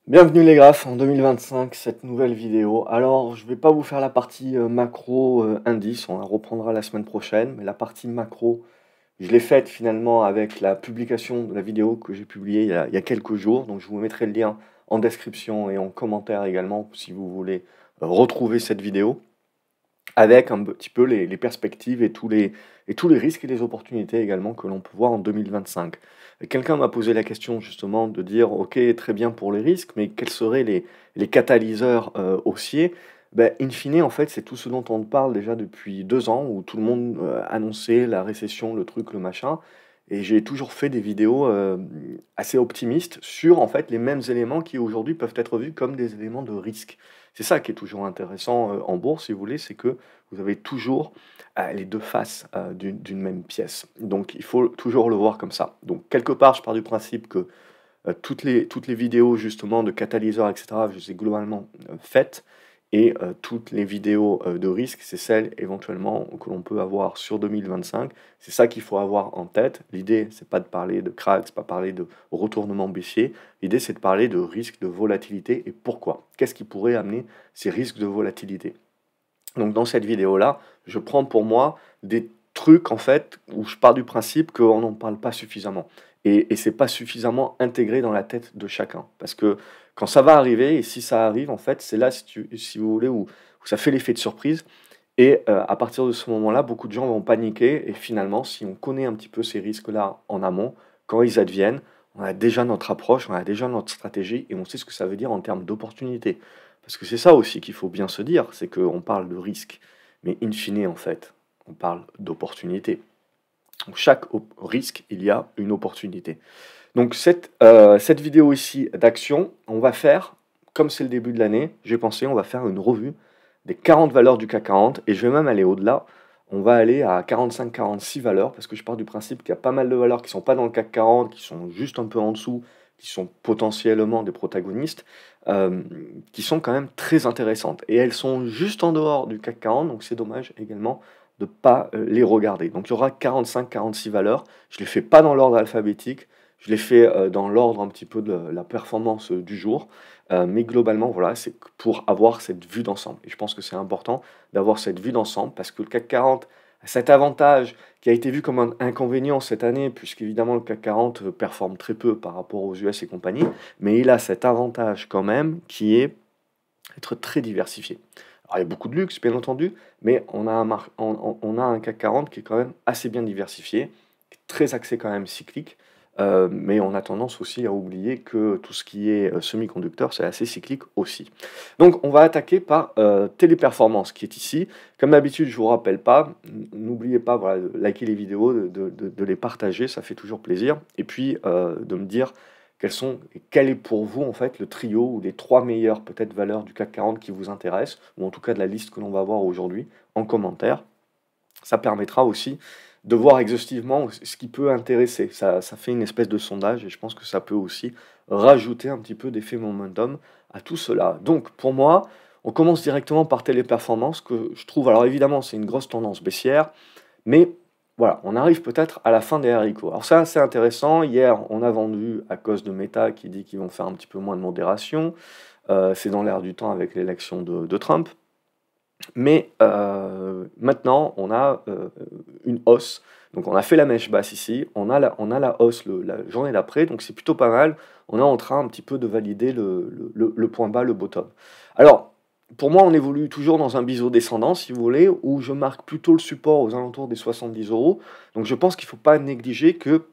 Bienvenue les graphes en 2025, cette nouvelle vidéo. Alors, je vais pas vous faire la partie macro indice, on la reprendra la semaine prochaine, mais la partie macro, je l'ai faite finalement avec la publication de la vidéo que j'ai publiée il y a quelques jours. Donc, je vous mettrai le lien en description et en commentaire également si vous voulez retrouver cette vidéo avec un petit peu les perspectives et tous les risques et les opportunités également que l'on peut voir en 2025. Quelqu'un m'a posé la question justement de dire, ok, très bien pour les risques, mais quels seraient les catalyseurs haussiers? Ben, in fine, en fait, c'est tout ce dont on parle déjà depuis 2 ans, où tout le monde annonçait la récession, le truc, le machin. Et j'ai toujours fait des vidéos assez optimistes sur en fait les mêmes éléments qui aujourd'hui peuvent être vus comme des éléments de risque. C'est ça qui est toujours intéressant en bourse, si vous voulez, c'est que vous avez toujours les deux faces d'une même pièce. Donc il faut toujours le voir comme ça. Donc quelque part, je pars du principe que toutes les vidéos justement de catalyseurs, etc., je les ai globalement faites. Et toutes les vidéos de risque, c'est celles éventuellement que l'on peut avoir sur 2025. C'est ça qu'il faut avoir en tête. L'idée, c'est pas de parler de crack, c'est pas parler de retournement baissier. L'idée, c'est de parler de risque de volatilité et pourquoi. Qu'est-ce qui pourrait amener ces risques de volatilité? Donc dans cette vidéo-là, je prends pour moi des trucs en fait où je pars du principe qu'on n'en parle pas suffisamment. Et c'est pas suffisamment intégré dans la tête de chacun. Parce que quand ça va arriver, et si ça arrive, en fait, c'est là, si vous voulez, où ça fait l'effet de surprise. Et à partir de ce moment-là, beaucoup de gens vont paniquer. Et finalement, si on connaît un petit peu ces risques-là en amont, quand ils adviennent, on a déjà notre approche, on a déjà notre stratégie et on sait ce que ça veut dire en termes d'opportunité. Parce que c'est ça aussi qu'il faut bien se dire, c'est qu'on parle de risque, mais in fine, en fait, on parle d'opportunité. Donc risque, il y a une opportunité. Donc cette vidéo ici d'action, on va faire, comme c'est le début de l'année, j'ai pensé, on va faire une revue des 40 valeurs du CAC 40, et je vais même aller au-delà. On va aller à 45-46 valeurs, parce que je pars du principe qu'il y a pas mal de valeurs qui ne sont pas dans le CAC 40, qui sont juste un peu en dessous, qui sont potentiellement des protagonistes, euh, qui sont quand même très intéressantes. Et elles sont juste en dehors du CAC 40, donc c'est dommage également de ne pas les regarder. Donc il y aura 45-46 valeurs. Je ne les fais pas dans l'ordre alphabétique, je les fais dans l'ordre un petit peu de la performance du jour. Mais globalement, voilà, c'est pour avoir cette vue d'ensemble. Et je pense que c'est important d'avoir cette vue d'ensemble parce que le CAC 40 a cet avantage qui a été vu comme un inconvénient cette année, puisqu'évidemment le CAC 40 performe très peu par rapport aux US et compagnie, mais il a cet avantage quand même qui est être très diversifié. Alors, il y a beaucoup de luxe, bien entendu, mais on a un CAC 40 qui est quand même assez bien diversifié, qui est très axé quand même cyclique, mais on a tendance aussi à oublier que tout ce qui est semi-conducteur, c'est assez cyclique aussi. Donc on va attaquer par Téléperformance qui est ici. Comme d'habitude, je ne vous rappelle pas, n'oubliez pas voilà, de liker les vidéos, de les partager, ça fait toujours plaisir, et puis de me dire quel est pour vous en fait le trio ou les trois meilleures peut-être valeurs du CAC 40 qui vous intéressent, ou en tout cas de la liste que l'on va voir aujourd'hui en commentaire. Ça permettra aussi de voir exhaustivement ce qui peut intéresser. Ça fait une espèce de sondage et je pense que ça peut aussi rajouter un petit peu d'effet momentum à tout cela. Donc pour moi, on commence directement par Téléperformance que je trouve, alors évidemment c'est une grosse tendance baissière, mais voilà, on arrive peut-être à la fin des haricots. Alors ça, c'est intéressant. Hier, on a vendu à cause de Meta qui dit qu'ils vont faire un petit peu moins de modération. C'est dans l'air du temps avec l'élection de Trump. Mais maintenant, on a une hausse. Donc on a fait la mèche basse ici, on a la hausse la journée d'après, donc c'est plutôt pas mal. On est en train un petit peu de valider le point bas, le bottom. Alors, pour moi, on évolue toujours dans un biseau descendant, si vous voulez, où je marque plutôt le support aux alentours des 70 euros. Donc je pense qu'il ne faut pas négliger que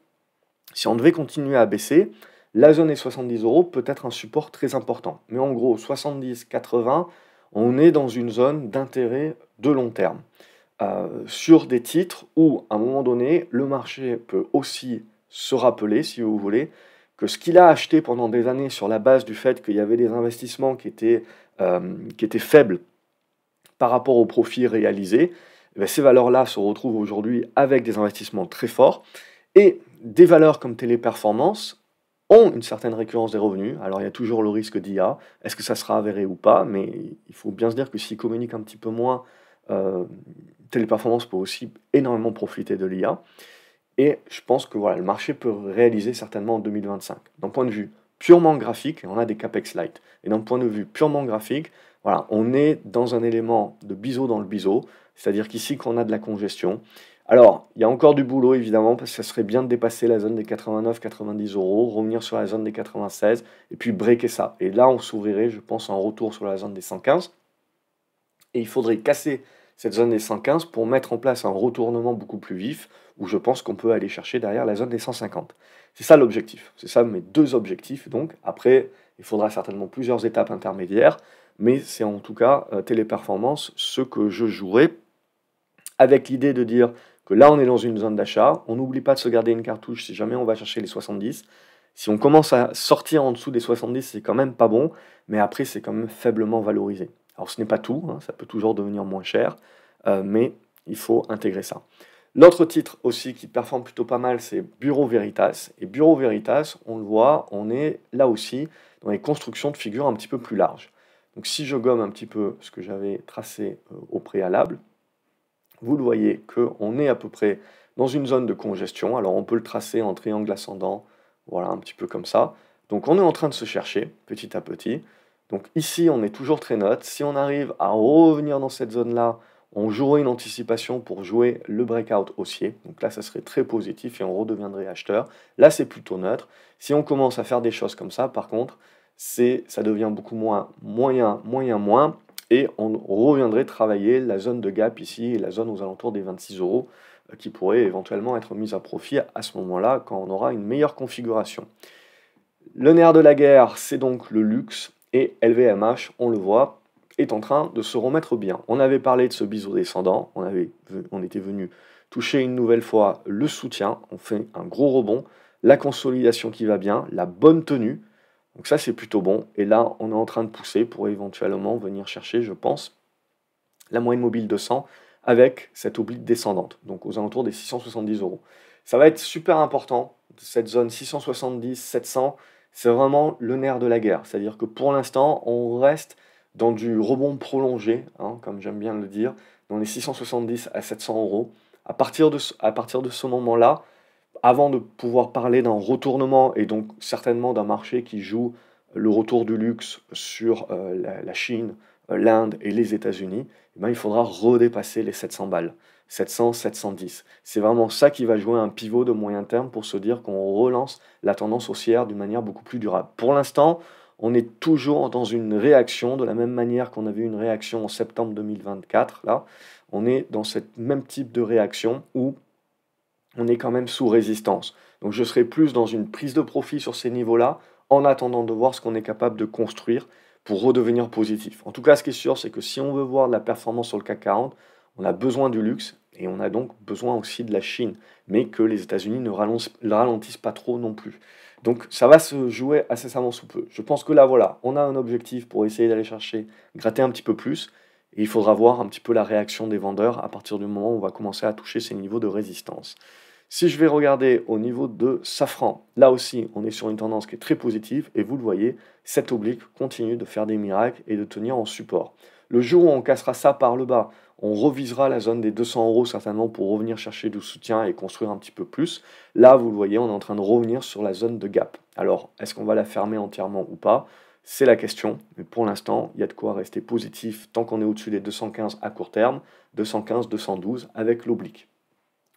si on devait continuer à baisser, la zone des 70 euros peut être un support très important. Mais en gros, 70-80, on est dans une zone d'intérêt de long terme. Sur des titres où, à un moment donné, le marché peut aussi se rappeler, si vous voulez, que ce qu'il a acheté pendant des années sur la base du fait qu'il y avait des investissements qui étaient faibles par rapport aux profits réalisés, eh bien, ces valeurs-là se retrouvent aujourd'hui avec des investissements très forts et des valeurs comme Téléperformance ont une certaine récurrence des revenus. Alors il y a toujours le risque d'IA, est-ce que ça sera avéré ou pas, mais il faut bien se dire que s'ils communiquent un petit peu moins, euh, Téléperformance peut aussi énormément profiter de l'IA. Et je pense que voilà, le marché peut réaliser certainement en 2025. D'un point de vue purement graphique et on a des capex light. Et d'un point de vue purement graphique, voilà, on est dans un élément de biseau dans le biseau, c'est-à-dire qu'ici qu'on a de la congestion. Alors, il y a encore du boulot évidemment, parce que ça serait bien de dépasser la zone des 89-90 euros, revenir sur la zone des 96 et puis breaker ça. Et là, on s'ouvrirait, je pense, en retour sur la zone des 115. Et il faudrait casser cette zone des 115 pour mettre en place un retournement beaucoup plus vif, où je pense qu'on peut aller chercher derrière la zone des 150. C'est ça l'objectif, c'est ça mes deux objectifs. Donc après, il faudra certainement plusieurs étapes intermédiaires, mais c'est en tout cas Téléperformance ce que je jouerai, avec l'idée de dire que là on est dans une zone d'achat, on n'oublie pas de se garder une cartouche si jamais on va chercher les 70. Si on commence à sortir en dessous des 70, c'est quand même pas bon, mais après c'est quand même faiblement valorisé. Alors ce n'est pas tout, hein, ça peut toujours devenir moins cher, mais il faut intégrer ça. L'autre titre aussi qui performe plutôt pas mal, c'est Bureau Veritas. Et Bureau Veritas, on le voit, on est là aussi dans les constructions de figures un petit peu plus larges. Donc si je gomme un petit peu ce que j'avais tracé au préalable, vous le voyez qu'on est à peu près dans une zone de congestion. Alors on peut le tracer en triangle ascendant, voilà, un petit peu comme ça. Donc on est en train de se chercher petit à petit. Donc ici, on est toujours très neutre. Si on arrive à revenir dans cette zone-là, on jouerait une anticipation pour jouer le breakout haussier. Donc là, ça serait très positif et on redeviendrait acheteur. Là, c'est plutôt neutre. Si on commence à faire des choses comme ça, par contre, ça devient beaucoup moins moyen, moins. Et on reviendrait travailler la zone de gap ici et la zone aux alentours des 26 euros qui pourrait éventuellement être mise à profit à ce moment-là quand on aura une meilleure configuration. Le nerf de la guerre, c'est donc le luxe et LVMH, on le voit, est en train de se remettre bien. On avait parlé de ce biseau descendant, on était venu toucher une nouvelle fois le soutien, on fait un gros rebond, la consolidation qui va bien, la bonne tenue, donc ça c'est plutôt bon, et là on est en train de pousser pour éventuellement venir chercher, je pense, la moyenne mobile 200 avec cette oblique descendante, donc aux alentours des 670 euros. Ça va être super important, cette zone 670-700, c'est vraiment le nerf de la guerre, c'est-à-dire que pour l'instant on reste dans du rebond prolongé, hein, comme j'aime bien le dire, dans les 670 à 700 euros. À partir de ce moment-là, avant de pouvoir parler d'un retournement et donc certainement d'un marché qui joue le retour du luxe sur la Chine, l'Inde et les États-Unis, eh ben, il faudra redépasser les 700 balles. 700, 710. C'est vraiment ça qui va jouer un pivot de moyen terme pour se dire qu'on relance la tendance haussière d'une manière beaucoup plus durable. Pour l'instant, on est toujours dans une réaction, de la même manière qu'on avait une réaction en septembre 2024, là, on est dans ce même type de réaction où on est quand même sous résistance. Donc je serai plus dans une prise de profit sur ces niveaux-là, en attendant de voir ce qu'on est capable de construire pour redevenir positif. En tout cas, ce qui est sûr, c'est que si on veut voir de la performance sur le CAC 40, on a besoin du luxe et on a donc besoin aussi de la Chine, mais que les États-Unis ne ralentissent pas trop non plus. Donc ça va se jouer incessamment sous peu. Je pense que là, voilà, on a un objectif pour essayer d'aller chercher, gratter un petit peu plus, et il faudra voir un petit peu la réaction des vendeurs à partir du moment où on va commencer à toucher ces niveaux de résistance. Si je vais regarder au niveau de Safran, là aussi, on est sur une tendance qui est très positive et vous le voyez, cette oblique continue de faire des miracles et de tenir en support. Le jour où on cassera ça par le bas, on revisera la zone des 200 euros certainement pour revenir chercher du soutien et construire un petit peu plus. Là, vous le voyez, on est en train de revenir sur la zone de gap. Alors, est-ce qu'on va la fermer entièrement ou pas? C'est la question, mais pour l'instant, il y a de quoi rester positif tant qu'on est au-dessus des 215 à court terme, 215, 212 avec l'oblique.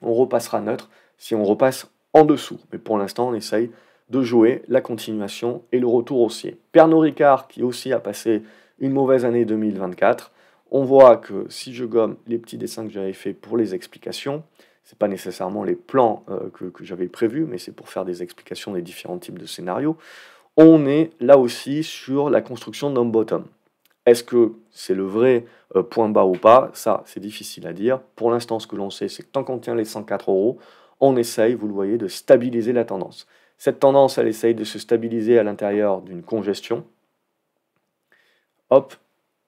On repassera neutre si on repasse en dessous. Mais pour l'instant, on essaye de jouer la continuation et le retour haussier. Pernod Ricard, qui aussi a passé une mauvaise année 2024, on voit que si je gomme les petits dessins que j'avais fait pour les explications, ce n'est pas nécessairement les plans que j'avais prévus, mais c'est pour faire des explications des différents types de scénarios, on est là aussi sur la construction d'un bottom. Est-ce que c'est le vrai point bas ou pas? Ça, c'est difficile à dire. Pour l'instant, ce que l'on sait, c'est que tant qu'on tient les 104 euros, on essaye, vous le voyez, de stabiliser la tendance. Cette tendance, elle essaye de se stabiliser à l'intérieur d'une congestion. Hop.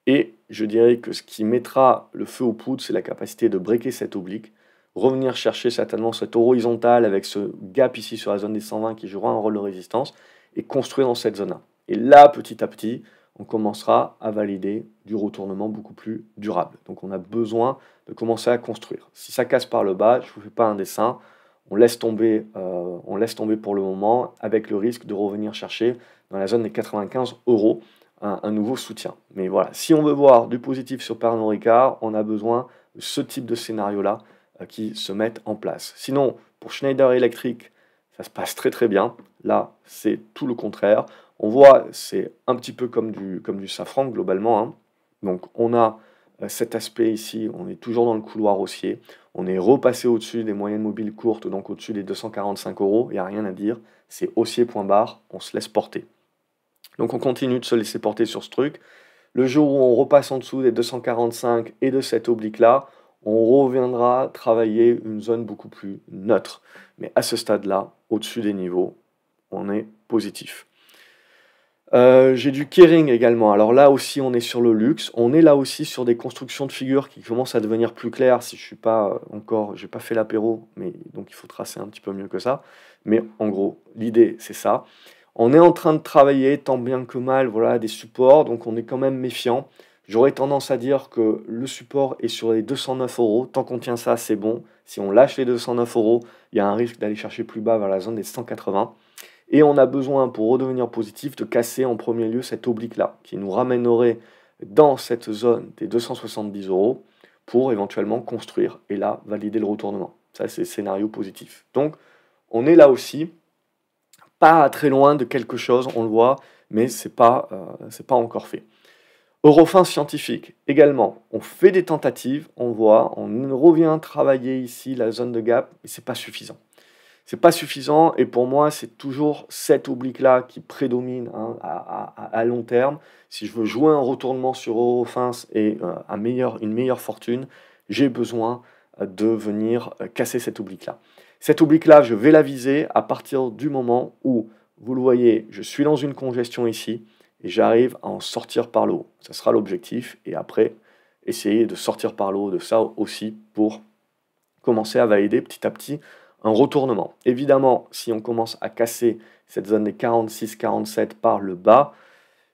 Et je dirais que ce qui mettra le feu aux poudres, c'est la capacité de breaker cette oblique, revenir chercher certainement cette horizontale avec ce gap ici sur la zone des 120 qui jouera un rôle de résistance et construire dans cette zone-là. Et là, petit à petit, on commencera à valider du retournement beaucoup plus durable. Donc on a besoin de commencer à construire. Si ça casse par le bas, je ne vous fais pas un dessin, on laisse tomber pour le moment avec le risque de revenir chercher dans la zone des 95 euros, un nouveau soutien. Mais voilà, si on veut voir du positif sur Pernod Ricard, on a besoin de ce type de scénario-là qui se mettent en place. Sinon, pour Schneider Electric, ça se passe très très bien. Là, c'est tout le contraire. On voit, c'est un petit peu comme du safran globalement, hein. Donc on a cet aspect ici, on est toujours dans le couloir haussier. On est repassé au-dessus des moyennes mobiles courtes, donc au-dessus des 245 euros. Il n'y a rien à dire. C'est haussier point barre, on se laisse porter. Donc on continue de se laisser porter sur ce truc. Le jour où on repasse en dessous des 245 et de cette oblique-là, on reviendra travailler une zone beaucoup plus neutre. Mais à ce stade-là, au-dessus des niveaux, on est positif. J'ai du Kering également. Alors là aussi, on est sur le luxe. On est là aussi sur des constructions de figures qui commencent à devenir plus claires. Si je suis pas encore, j'ai pas fait l'apéro, mais donc il faut tracer un petit peu mieux que ça. Mais en gros, l'idée c'est ça. On est en train de travailler tant bien que mal, voilà, des supports. Donc on est quand même méfiant. J'aurais tendance à dire que le support est sur les 209 euros. Tant qu'on tient ça, c'est bon. Si on lâche les 209 euros, il y a un risque d'aller chercher plus bas vers la zone des 180. Et on a besoin, pour redevenir positif, de casser en premier lieu cette oblique-là, qui nous ramènerait dans cette zone des 270 euros pour éventuellement construire et là, valider le retournement. Ça, c'est le scénario positif. Donc, on est là aussi, pas très loin de quelque chose, on le voit, mais c'est pas encore fait. Eurofin scientifique, également, on fait des tentatives, on voit, on revient travailler ici la zone de gap, mais c'est pas suffisant. C'est pas suffisant et pour moi, c'est toujours cette oblique-là qui prédomine, hein, à long terme. Si je veux jouer un retournement sur Eurofins et une meilleure fortune, j'ai besoin de venir casser cette oblique-là. Cette oblique-là, je vais la viser à partir du moment où, vous le voyez, je suis dans une congestion ici et j'arrive à en sortir par le haut. Ça sera l'objectif et après, essayer de sortir par le haut de ça aussi pour commencer à valider petit à petit un retournement. Évidemment, si on commence à casser cette zone des 46-47 par le bas,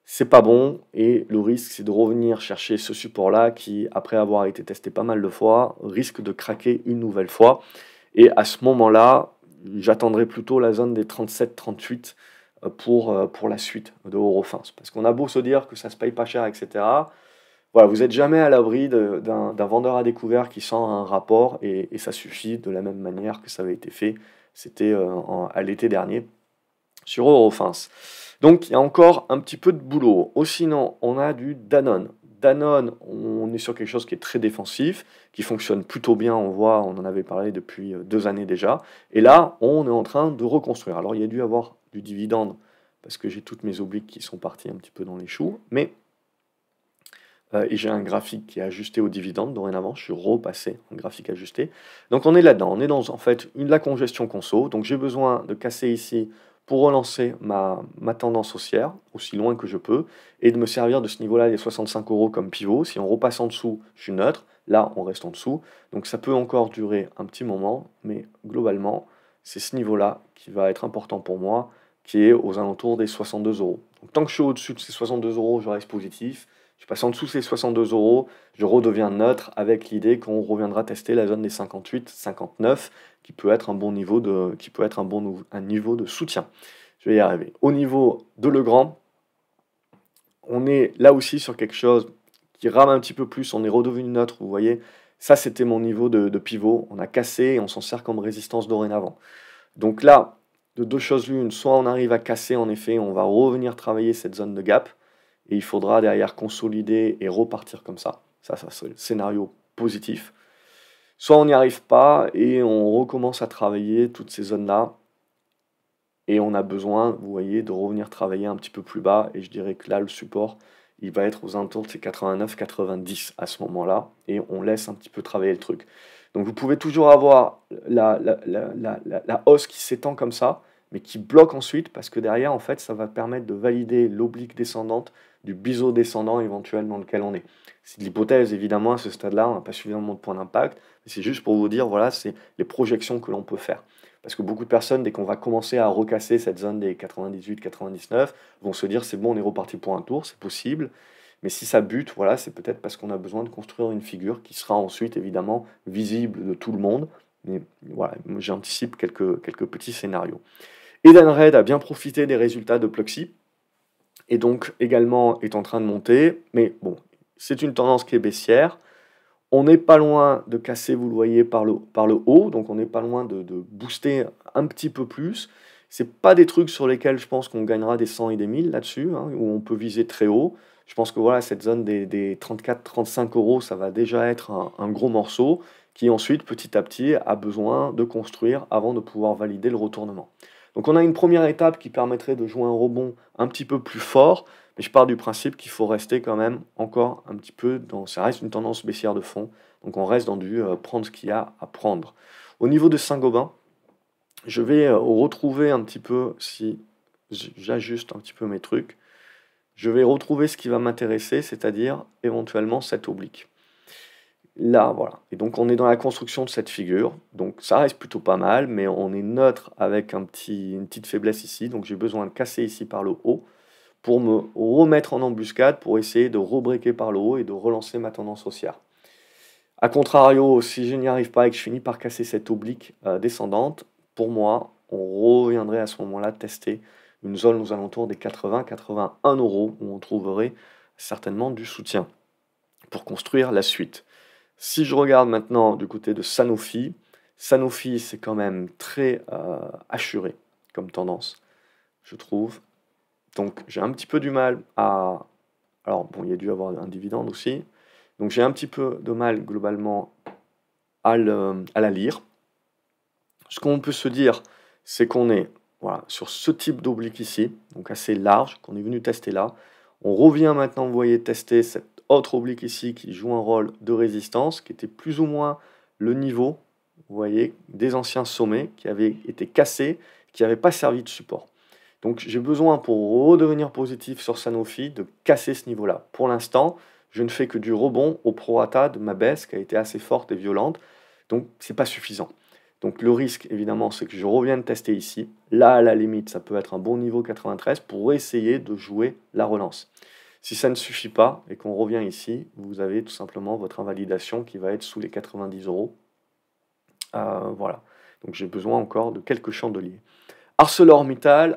c'est pas bon et le risque c'est de revenir chercher ce support-là qui, après avoir été testé pas mal de fois, risque de craquer une nouvelle fois. Et à ce moment-là, j'attendrai plutôt la zone des 37-38 pour la suite de Eurofins. Parce qu'on a beau se dire que ça se paye pas cher, etc. Voilà, vous n'êtes jamais à l'abri d'un vendeur à découvert qui sent un rapport et ça suffit de la même manière que ça avait été fait, c'était à l'été dernier sur Eurofins. Donc il y a encore un petit peu de boulot. Sinon, on a du Danone. Danone, on est sur quelque chose qui est très défensif, qui fonctionne plutôt bien, on voit, on en avait parlé depuis 2 années déjà. Et là, on est en train de reconstruire. Alors il y a dû avoir du dividende, parce que j'ai toutes mes obliques qui sont parties un petit peu dans les choux, mais et j'ai un graphique qui est ajusté au dividende dorénavant, je suis repassé en graphique ajusté. Donc on est là-dedans, on est dans en fait la congestion conso, donc j'ai besoin de casser ici pour relancer ma tendance haussière, aussi loin que je peux, et de me servir de ce niveau-là, les 65 euros comme pivot. Si on repasse en dessous, je suis neutre, là on reste en dessous, donc ça peut encore durer un petit moment, mais globalement, c'est ce niveau-là qui va être important pour moi, qui est aux alentours des 62 euros. Donc tant que je suis au-dessus de ces 62 euros, je reste positif. Je passe en dessous ces 62 euros, je redeviens neutre avec l'idée qu'on reviendra tester la zone des 58, 59, qui peut être un bon niveau un niveau de soutien. Je vais y arriver. Au niveau de Legrand, on est là aussi sur quelque chose qui rame un petit peu plus, on est redevenu neutre, vous voyez. Ça, c'était mon niveau de pivot. On a cassé et on s'en sert comme résistance dorénavant. Donc là, de deux choses l'une, soit on arrive à casser, en effet, on va revenir travailler cette zone de gap, et il faudra derrière consolider et repartir comme ça. Ça c'est le scénario positif. Soit on n'y arrive pas et on recommence à travailler toutes ces zones-là. Et on a besoin, vous voyez, de revenir travailler un petit peu plus bas. Et je dirais que là, le support, il va être aux alentours de ces 89-90 à ce moment-là. Et on laisse un petit peu travailler le truc. Donc vous pouvez toujours avoir la hausse qui s'étend comme ça, mais qui bloque ensuite, parce que derrière, en fait, ça va permettre de valider l'oblique descendante du biseau descendant éventuel dans lequel on est. C'est de l'hypothèse, évidemment, à ce stade-là, on n'a pas suffisamment de points d'impact. C'est juste pour vous dire, voilà, c'est les projections que l'on peut faire. Parce que beaucoup de personnes, dès qu'on va commencer à recasser cette zone des 98-99, vont se dire, c'est bon, on est reparti pour un tour, c'est possible. Mais si ça bute, voilà, c'est peut-être parce qu'on a besoin de construire une figure qui sera ensuite, évidemment, visible de tout le monde. Mais voilà, j'anticipe quelques petits scénarios. Edenred a bien profité des résultats de Pluxee. et donc également est en train de monter, mais bon, c'est une tendance qui est baissière. On n'est pas loin de casser, vous le voyez, par le haut, donc on n'est pas loin de booster un petit peu plus. C'est pas des trucs sur lesquels je pense qu'on gagnera des 100 et des 1000 là-dessus, hein, où on peut viser très haut. Je pense que voilà, cette zone des 34-35 euros, ça va déjà être un gros morceau qui ensuite, petit à petit, a besoin de construire avant de pouvoir valider le retournement. Donc on a une première étape qui permettrait de jouer un rebond un petit peu plus fort, mais je pars du principe qu'il faut rester quand même encore un petit peu dans... Ça reste une tendance baissière de fond, donc on reste dans du prendre ce qu'il y a à prendre. Au niveau de Saint-Gobain, je vais retrouver un petit peu, si j'ajuste un petit peu mes trucs, je vais retrouver ce qui va m'intéresser, c'est-à-dire éventuellement cette oblique. Là, voilà. Et donc on est dans la construction de cette figure. Donc ça reste plutôt pas mal, mais on est neutre avec une petite faiblesse ici. Donc j'ai besoin de casser ici par le haut pour me remettre en embuscade, pour essayer de rebreaker par le haut et de relancer ma tendance haussière. A contrario, si je n'y arrive pas et que je finis par casser cette oblique descendante, pour moi, on reviendrait à ce moment-là tester une zone aux alentours des 80-81 euros où on trouverait certainement du soutien pour construire la suite. Si je regarde maintenant du côté de Sanofi, Sanofi c'est quand même très assuré comme tendance, je trouve. Donc j'ai un petit peu du mal à... Alors bon, il y a dû avoir un dividende aussi. Donc j'ai un petit peu de mal globalement à la lire. Ce qu'on peut se dire, c'est qu'on est voilà, sur ce type d'oblique ici, donc assez large, qu'on est venu tester là. On revient maintenant, vous voyez, tester cette autre oblique ici qui joue un rôle de résistance, qui était plus ou moins le niveau, vous voyez, des anciens sommets qui avaient été cassés, qui n'avaient pas servi de support. Donc j'ai besoin pour redevenir positif sur Sanofi de casser ce niveau-là. Pour l'instant, je ne fais que du rebond au prorata de ma baisse qui a été assez forte et violente, donc c'est pas suffisant. Donc le risque évidemment c'est que je revienne tester ici. Là à la limite ça peut être un bon niveau 93 pour essayer de jouer la relance. Si ça ne suffit pas et qu'on revient ici, vous avez tout simplement votre invalidation qui va être sous les 90 euros. Voilà, donc j'ai besoin encore de quelques chandeliers. ArcelorMittal,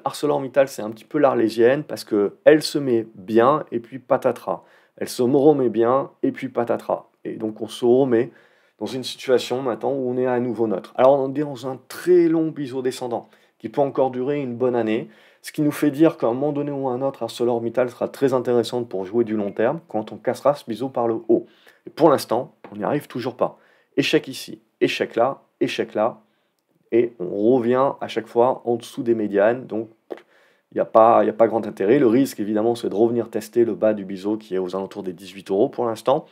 c'est un petit peu l'arlésienne parce qu'elle se met bien et puis patatras. Elle se remet bien et puis patatras. Et donc on se remet dans une situation maintenant où on est à nouveau neutre. Alors on est dans un très long biseau descendant qui peut encore durer une bonne année, ce qui nous fait dire qu'à un moment donné ou à un autre, ArcelorMittal sera très intéressante pour jouer du long terme quand on cassera ce biseau par le haut. Et pour l'instant, on n'y arrive toujours pas. Échec ici, échec là, et on revient à chaque fois en dessous des médianes, donc il n'y a pas grand intérêt. Le risque, évidemment, c'est de revenir tester le bas du biseau qui est aux alentours des 18 euros pour l'instant.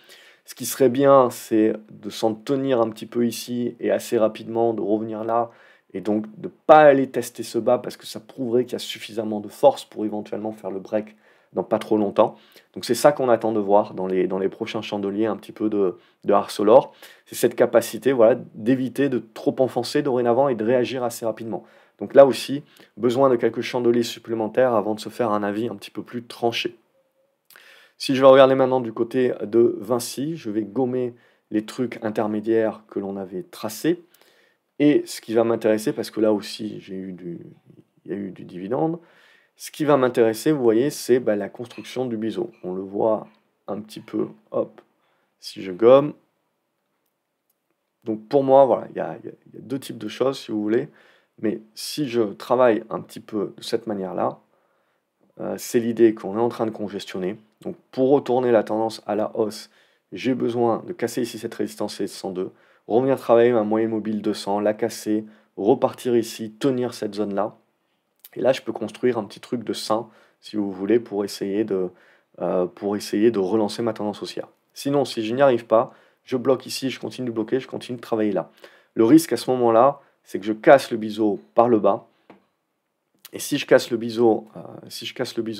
Ce qui serait bien, c'est de s'en tenir un petit peu ici et assez rapidement de revenir là, et donc de ne pas aller tester ce bas parce que ça prouverait qu'il y a suffisamment de force pour éventuellement faire le break dans pas trop longtemps. Donc c'est ça qu'on attend de voir dans les prochains chandeliers un petit peu de Arcelor. C'est cette capacité voilà, d'éviter de trop enfoncer dorénavant et de réagir assez rapidement. Donc là aussi, besoin de quelques chandeliers supplémentaires avant de se faire un avis un petit peu plus tranché. Si je vais regarder maintenant du côté de Vinci, je vais gommer les trucs intermédiaires que l'on avait tracés. Et ce qui va m'intéresser, parce que là aussi il y a eu du dividende, ce qui va m'intéresser, vous voyez, c'est la construction du biseau. On le voit un petit peu, hop, si je gomme. Donc pour moi, voilà, il y a deux types de choses, si vous voulez. Mais si je travaille un petit peu de cette manière-là, c'est l'idée qu'on est en train de congestionner. Donc pour retourner la tendance à la hausse, j'ai besoin de casser ici cette résistance C102, revenir travailler ma moyenne mobile 200, la casser, repartir ici, tenir cette zone-là. Et là, je peux construire un petit truc de sain, si vous voulez, pour essayer de relancer ma tendance haussière. Sinon, si je n'y arrive pas, je bloque ici, je continue de bloquer, je continue de travailler là. Le risque à ce moment-là, c'est que je casse le biseau par le bas. Et si je casse le biseau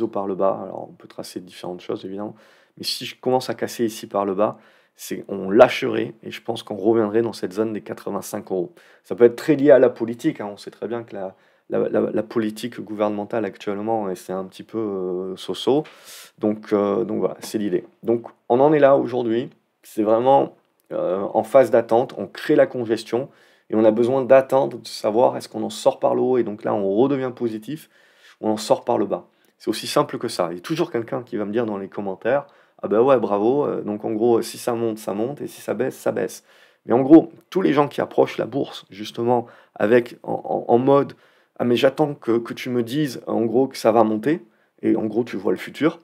par le bas, alors on peut tracer différentes choses évidemment, mais si je commence à casser ici par le bas, on lâcherait et je pense qu'on reviendrait dans cette zone des 85 euros. Ça peut être très lié à la politique, hein. On sait très bien que la politique gouvernementale actuellement, c'est un petit peu so-so. Donc voilà, c'est l'idée. Donc on en est là aujourd'hui, c'est vraiment en phase d'attente, on crée la congestion et on a besoin d'attendre, de savoir est-ce qu'on en sort par le haut et donc là on redevient positif ou on en sort par le bas. C'est aussi simple que ça. Il y a toujours quelqu'un qui va me dire dans les commentaires: «Ah bah ouais, bravo, donc en gros, si ça monte et si ça baisse, ça baisse». Mais en gros, tous les gens qui approchent la bourse justement avec en mode: «Ah mais j'attends que tu me dises en gros que ça va monter» et en gros tu vois le futur,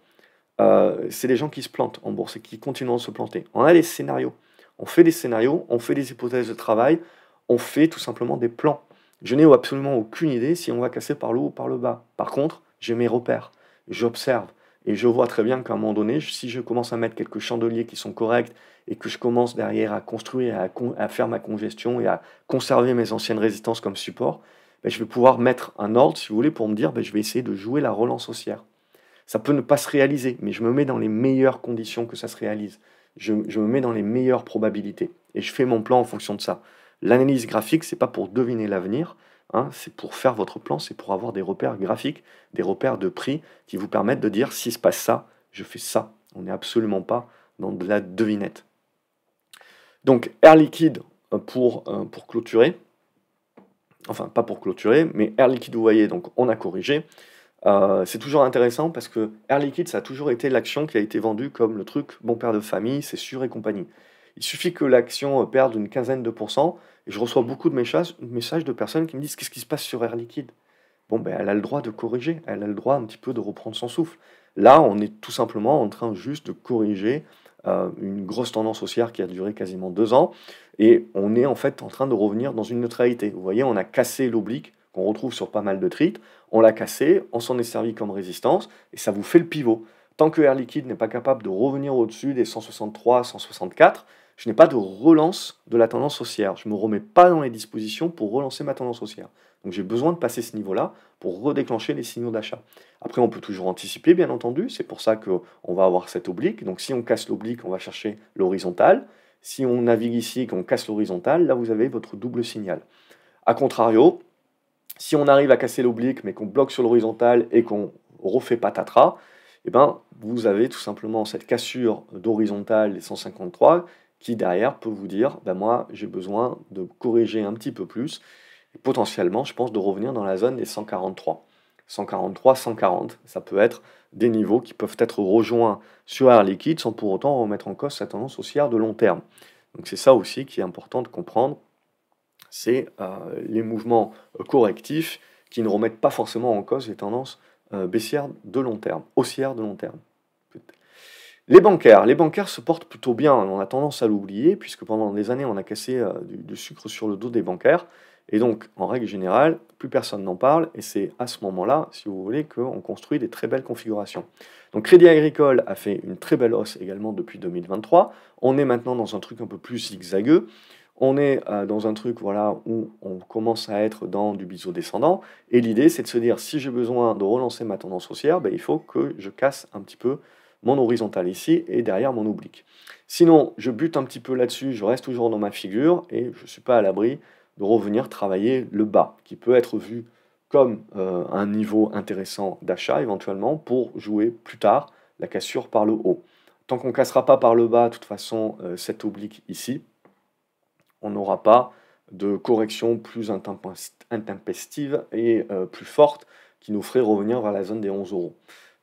c'est des gens qui se plantent en bourse et qui continuent de se planter. On a des scénarios. On fait des scénarios, on fait des hypothèses de travail, on fait tout simplement des plans. Je n'ai absolument aucune idée si on va casser par le haut ou par le bas. Par contre, j'ai mes repères, j'observe et je vois très bien qu'à un moment donné, si je commence à mettre quelques chandeliers qui sont corrects et que je commence derrière à construire, à faire ma congestion et à conserver mes anciennes résistances comme support, ben, je vais pouvoir mettre un ordre, si vous voulez, pour me dire, ben, je vais essayer de jouer la relance haussière. Ça peut ne pas se réaliser, mais je me mets dans les meilleures conditions que ça se réalise. Je me mets dans les meilleures probabilités et je fais mon plan en fonction de ça. L'analyse graphique, c'est pas pour deviner l'avenir, hein, c'est pour faire votre plan, c'est pour avoir des repères graphiques, des repères de prix qui vous permettent de dire s'il se passe ça, je fais ça. On n'est absolument pas dans de la devinette. Donc Air Liquide pour clôturer, enfin pas pour clôturer, mais Air Liquide, vous voyez, donc on a corrigé. C'est toujours intéressant parce que Air Liquide, ça a toujours été l'action qui a été vendue comme le truc bon père de famille, c'est sûr et compagnie. Il suffit que l'action perde une quinzaine de pourcents et je reçois beaucoup de messages de personnes qui me disent: «Qu'est-ce qui se passe sur Air Liquide?» Bon, ben, elle a le droit de corriger, elle a le droit un petit peu de reprendre son souffle. Là, on est tout simplement en train juste de corriger une grosse tendance haussière qui a duré quasiment 2 ans et on est en fait en train de revenir dans une neutralité. Vous voyez, on a cassé l'oblique qu'on retrouve sur pas mal de trades, on l'a cassé, on s'en est servi comme résistance et ça vous fait le pivot. Tant que Air Liquide n'est pas capable de revenir au-dessus des 163, 164, je n'ai pas de relance de la tendance haussière. Je ne me remets pas dans les dispositions pour relancer ma tendance haussière. Donc j'ai besoin de passer ce niveau-là pour redéclencher les signaux d'achat. Après, on peut toujours anticiper, bien entendu. C'est pour ça qu'on va avoir cette oblique. Donc si on casse l'oblique, on va chercher l'horizontale. Si on navigue ici, qu'on casse l'horizontale, là vous avez votre double signal. A contrario, si on arrive à casser l'oblique, mais qu'on bloque sur l'horizontale et qu'on refait patatras, eh ben, vous avez tout simplement cette cassure d'horizontale des 153 qui derrière peut vous dire, ben moi j'ai besoin de corriger un petit peu plus et potentiellement je pense de revenir dans la zone des 143. 143, 140, ça peut être des niveaux qui peuvent être rejoints sur Air Liquide sans pour autant remettre en cause sa tendance haussière de long terme. Donc c'est ça aussi qui est important de comprendre, c'est les mouvements correctifs qui ne remettent pas forcément en cause les tendances baissières de long terme, haussières de long terme. Les bancaires se portent plutôt bien, on a tendance à l'oublier, puisque pendant des années on a cassé du sucre sur le dos des bancaires, et donc en règle générale, plus personne n'en parle, et c'est à ce moment-là, si vous voulez, qu'on construit des très belles configurations. Donc Crédit Agricole a fait une très belle hausse également depuis 2023, on est maintenant dans un truc un peu plus zigzagueux, on est dans un truc voilà, où on commence à être dans du biseau descendant, et l'idée c'est de se dire, si j'ai besoin de relancer ma tendance haussière, ben, il faut que je casse un petit peu mon horizontal ici et derrière mon oblique. Sinon, je bute un petit peu là-dessus, je reste toujours dans ma figure et je ne suis pas à l'abri de revenir travailler le bas, qui peut être vu comme un niveau intéressant d'achat éventuellement pour jouer plus tard la cassure par le haut. Tant qu'on ne cassera pas par le bas, de toute façon, cette oblique ici, on n'aura pas de correction plus intempestive et plus forte qui nous ferait revenir vers la zone des 11 euros.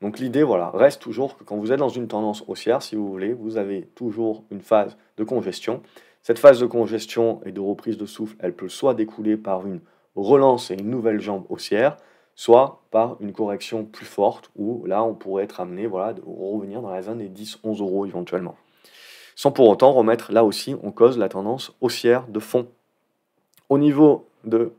Donc l'idée, voilà, reste toujours que quand vous êtes dans une tendance haussière, si vous voulez, vous avez toujours une phase de congestion. Cette phase de congestion et de reprise de souffle, elle peut soit découler par une relance et une nouvelle jambe haussière, soit par une correction plus forte, où là, on pourrait être amené voilà, de revenir dans la zone des 10-11 euros éventuellement. Sans pour autant remettre là aussi en cause la tendance haussière de fond. Au niveau de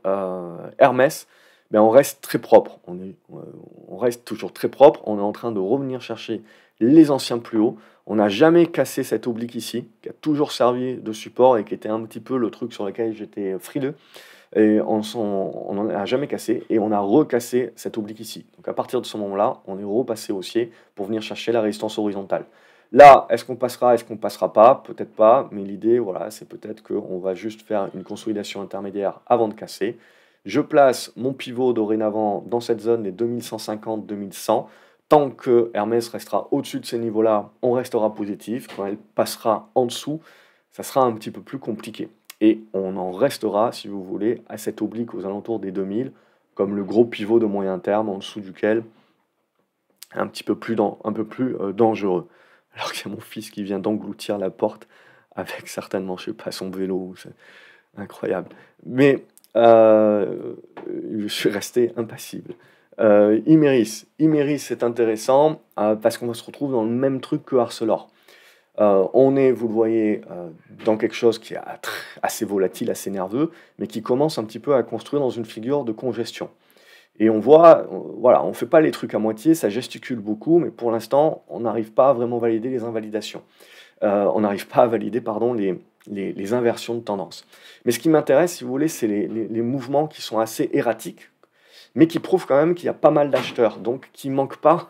Hermès, ben on reste très propre, on reste toujours très propre, on est en train de revenir chercher les anciens plus hauts, on n'a jamais cassé cette oblique ici, qui a toujours servi de support et qui était un petit peu le truc sur lequel j'étais frileux, et on n'en a jamais cassé, et on a recassé cette oblique ici. Donc à partir de ce moment-là, on est repassé haussier pour venir chercher la résistance horizontale. Là, est-ce qu'on passera, est-ce qu'on passera pas? Peut-être pas, mais l'idée, voilà, c'est peut-être qu'on va juste faire une consolidation intermédiaire avant de casser. Je place mon pivot dorénavant dans cette zone des 2150-2100. Tant que Hermès restera au-dessus de ces niveaux-là, on restera positif. Quand elle passera en dessous, ça sera un petit peu plus compliqué. Et on en restera, si vous voulez, à cette oblique aux alentours des 2000, comme le gros pivot de moyen terme en dessous duquel un peu plus dangereux. Alors qu'il y a mon fils qui vient d'engloutir la porte avec certainement, je sais pas, son vélo, c'est incroyable. Mais je suis resté impassible. Imeris, c'est intéressant parce qu'on se retrouve dans le même truc que Arcelor. On est, vous le voyez, dans quelque chose qui est assez volatile, assez nerveux, mais qui commence un petit peu à construire dans une figure de congestion. Et on voit, voilà, on fait pas les trucs à moitié, ça gesticule beaucoup, mais pour l'instant, on n'arrive pas à vraiment valider les invalidations. On n'arrive pas à valider, pardon, les inversions de tendance. Mais ce qui m'intéresse, si vous voulez, c'est les mouvements qui sont assez erratiques, mais qui prouvent quand même qu'il y a pas mal d'acheteurs, donc qui manque pas,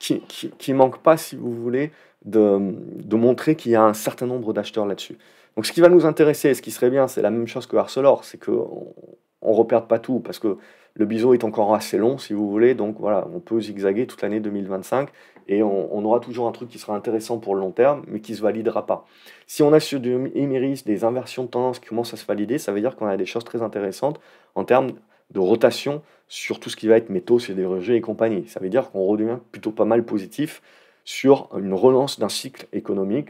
si vous voulez, de montrer qu'il y a un certain nombre d'acheteurs là-dessus. Donc ce qui va nous intéresser, ce qui serait bien, c'est la même chose que Arcelor, c'est qu'on ne reperde pas tout, parce que le biseau est encore assez long, si vous voulez, donc voilà, on peut zigzaguer toute l'année 2025, et on aura toujours un truc qui sera intéressant pour le long terme, mais qui ne se validera pas. Si on a sur du Imeris des inversions de tendance qui commencent à se valider, ça veut dire qu'on a des choses très intéressantes en termes de rotation sur tout ce qui va être métaux, sidérurgie et compagnie. Ça veut dire qu'on redevient plutôt pas mal positif sur une relance d'un cycle économique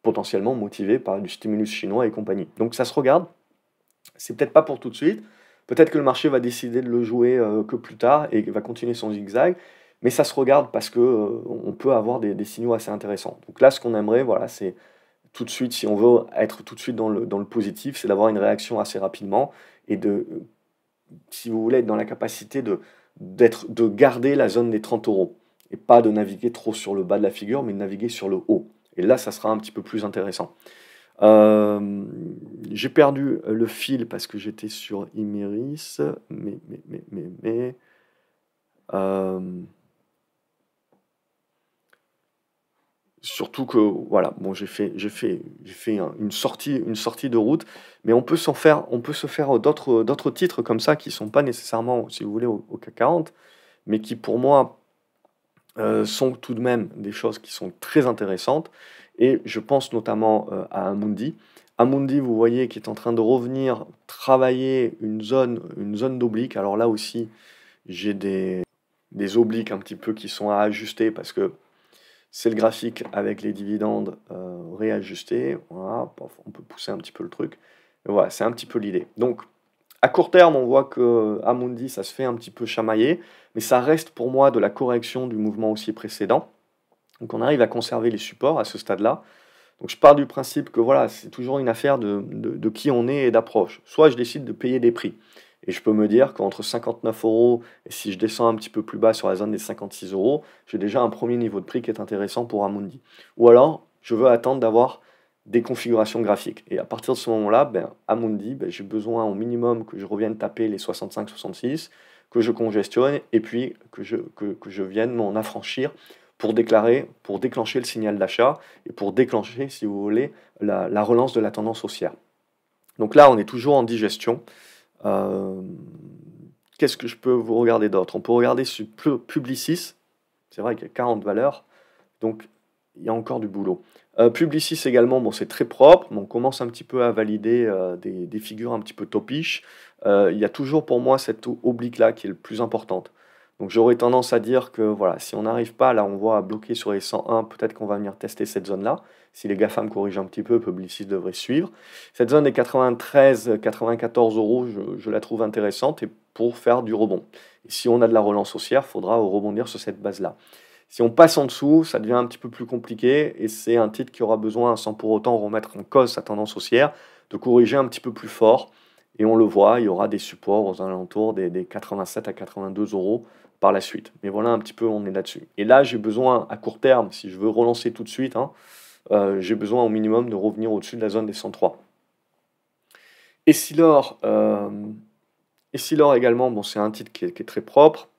potentiellement motivé par du stimulus chinois et compagnie. Donc ça se regarde, c'est peut-être pas pour tout de suite, peut-être que le marché va décider de le jouer que plus tard et va continuer son zigzag, mais ça se regarde parce que on peut avoir des signaux assez intéressants. Donc là, ce qu'on aimerait, voilà, c'est tout de suite, si on veut être tout de suite dans le positif, c'est d'avoir une réaction assez rapidement et de, si vous voulez, être dans la capacité de garder la zone des 30 euros et pas de naviguer trop sur le bas de la figure, mais de naviguer sur le haut. Et là, ça sera un petit peu plus intéressant. Euh, j'ai perdu le fil parce que j'étais sur Imeris, mais euh, surtout que voilà, bon, j'ai fait une sortie de route, mais on peut se faire d'autres titres comme ça qui sont pas nécessairement, si vous voulez, au CAC 40, mais qui pour moi sont tout de même des choses qui sont très intéressantes. Et je pense notamment à Amundi. Amundi, vous voyez, qui est en train de revenir travailler une zone d'oblique. Alors là aussi, j'ai des obliques un petit peu qui sont à ajuster parce que c'est le graphique avec les dividendes réajustés. Voilà, on peut pousser un petit peu le truc. Mais voilà, c'est un petit peu l'idée. Donc, à court terme, on voit que Amundi, ça se fait un petit peu chamailler, mais ça reste pour moi de la correction du mouvement haussier précédent. Donc on arrive à conserver les supports à ce stade-là. Donc je pars du principe que voilà, c'est toujours une affaire de qui on est et d'approche. Soit je décide de payer des prix. Et je peux me dire qu'entre 59 euros et si je descends un petit peu plus bas sur la zone des 56 euros, j'ai déjà un premier niveau de prix qui est intéressant pour Amundi. Ou alors, je veux attendre d'avoir des configurations graphiques. Et à partir de ce moment-là, ben, Amundi, ben, j'ai besoin au minimum que je revienne taper les 65-66, que je congestionne et puis que je vienne m'en affranchir pour déclencher le signal d'achat et pour déclencher, si vous voulez, la relance de la tendance haussière. Donc là, on est toujours en digestion. Euh, Qu'est-ce que je peux vous regarder d'autre? On peut regarder sur Publicis. C'est vrai qu'il y a 40 valeurs, donc il y a encore du boulot. Publicis également, bon, c'est très propre, mais on commence un petit peu à valider des figures un petit peu topiches. Il y a toujours pour moi cette oblique-là qui est le plus importante. Donc j'aurais tendance à dire que voilà, si on n'arrive pas, là on voit à bloquer sur les 101, peut-être qu'on va venir tester cette zone-là. Si les GAFAM corrigent un petit peu, Publicis devrait suivre. Cette zone des 93-94 euros, je la trouve intéressante et pour faire du rebond. Et si on a de la relance haussière, il faudra rebondir sur cette base-là. Si on passe en dessous, ça devient un petit peu plus compliqué et c'est un titre qui aura besoin, sans pour autant remettre en cause sa tendance haussière, de corriger un petit peu plus fort. Et on le voit, il y aura des supports aux alentours des 87 à 82 euros par la suite. Mais voilà un petit peu, on est là-dessus. Et là, j'ai besoin à court terme, si je veux relancer tout de suite, hein, j'ai besoin au minimum de revenir au-dessus de la zone des 103. Et si l'or, également, bon, c'est un titre qui est très propre.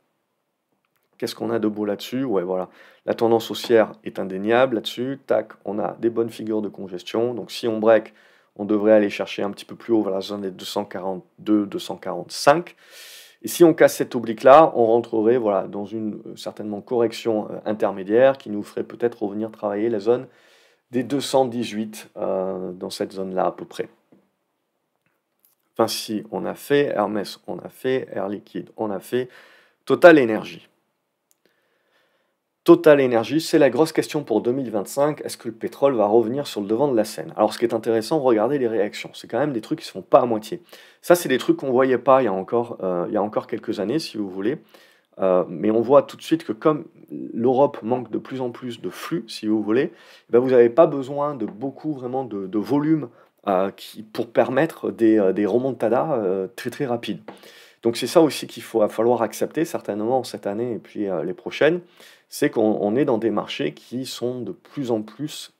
Qu'est-ce qu'on a de beau là-dessus? Ouais, voilà. La tendance haussière est indéniable là-dessus. Tac, on a des bonnes figures de congestion. Donc si on break, on devrait aller chercher un petit peu plus haut vers la zone des 242, 245. Et si on casse cette oblique-là, on rentrerait voilà, dans une certainement correction intermédiaire qui nous ferait peut-être revenir travailler la zone des 218 dans cette zone-là à peu près. Vinci, on a fait. Hermès, on a fait. Air Liquide, on a fait. Total Énergie. Total Energy, c'est la grosse question pour 2025. Est-ce que le pétrole va revenir sur le devant de la scène? Alors, ce qui est intéressant, regardez les réactions. C'est quand même des trucs qui se font pas à moitié. Ça, c'est des trucs qu'on voyait pas il y a encore quelques années, si vous voulez. Mais on voit tout de suite que comme l'Europe manque de plus en plus de flux, si vous voulez, eh ben vous n'avez pas besoin de beaucoup vraiment de volume pour permettre des remontadas très très rapides. Donc c'est ça aussi va falloir accepter certainement cette année et puis les prochaines, c'est qu'on est dans des marchés qui sont de plus en plus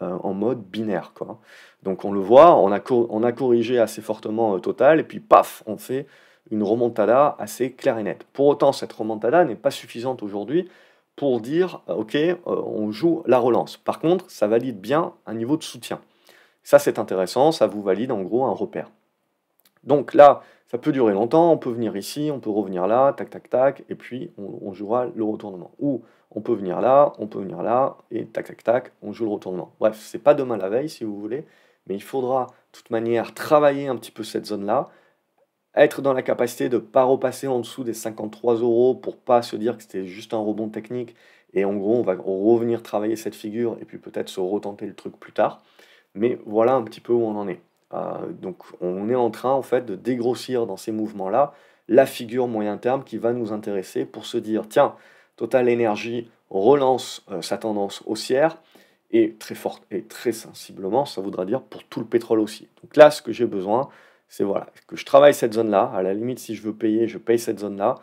en mode binaire, quoi. Donc on le voit, on a corrigé assez fortement Total, et puis paf, on fait une remontada assez claire et nette. Pour autant, cette remontada n'est pas suffisante aujourd'hui pour dire, ok, on joue la relance. Par contre, ça valide bien un niveau de soutien. Ça, c'est intéressant, ça vous valide en gros un repère. Donc là, ça peut durer longtemps, on peut venir ici, on peut revenir là, tac, tac, tac, et puis on jouera le retournement. Ou on peut venir là, on peut venir là, et tac, tac, tac, on joue le retournement. Bref, c'est pas demain la veille si vous voulez, mais il faudra de toute manière travailler un petit peu cette zone-là, être dans la capacité de ne pas repasser en dessous des 53 € pour pas se dire que c'était juste un rebond technique, et en gros, on va revenir travailler cette figure, et puis peut-être se retenter le truc plus tard. Mais voilà un petit peu où on en est. Donc on est en train en fait de dégrossir dans ces mouvements-là la figure moyen terme qui va nous intéresser pour se dire tiens, Total Energy relance sa tendance haussière et très forte et très sensiblement, ça voudra dire pour tout le pétrole aussi. Donc là, ce que j'ai besoin, c'est voilà, que je travaille cette zone-là. À la limite, si je veux payer, je paye cette zone-là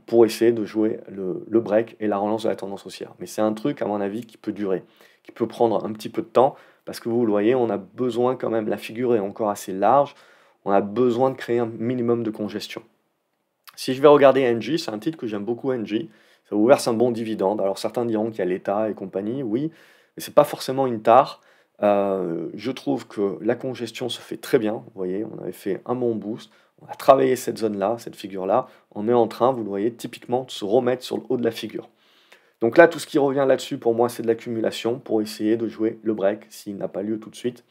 pour essayer de jouer le break et la relance de la tendance haussière. Mais c'est un truc, à mon avis, qui peut durer, qui peut prendre un petit peu de temps. Parce que vous le voyez, on a besoin quand même, la figure est encore assez large, on a besoin de créer un minimum de congestion. Si je vais regarder Engie, c'est un titre que j'aime beaucoup, Engie, ça vous verse un bon dividende. Alors certains diront qu'il y a l'État et compagnie, oui, mais c'est pas forcément une tare. Je trouve que la congestion se fait très bien, vous voyez, on avait fait un bon boost, on a travaillé cette zone-là, cette figure-là, on est en train, vous le voyez, typiquement de se remettre sur le haut de la figure. Donc là, tout ce qui revient là-dessus, pour moi, c'est de l'accumulation pour essayer de jouer le break. S'il n'a pas lieu tout de suite,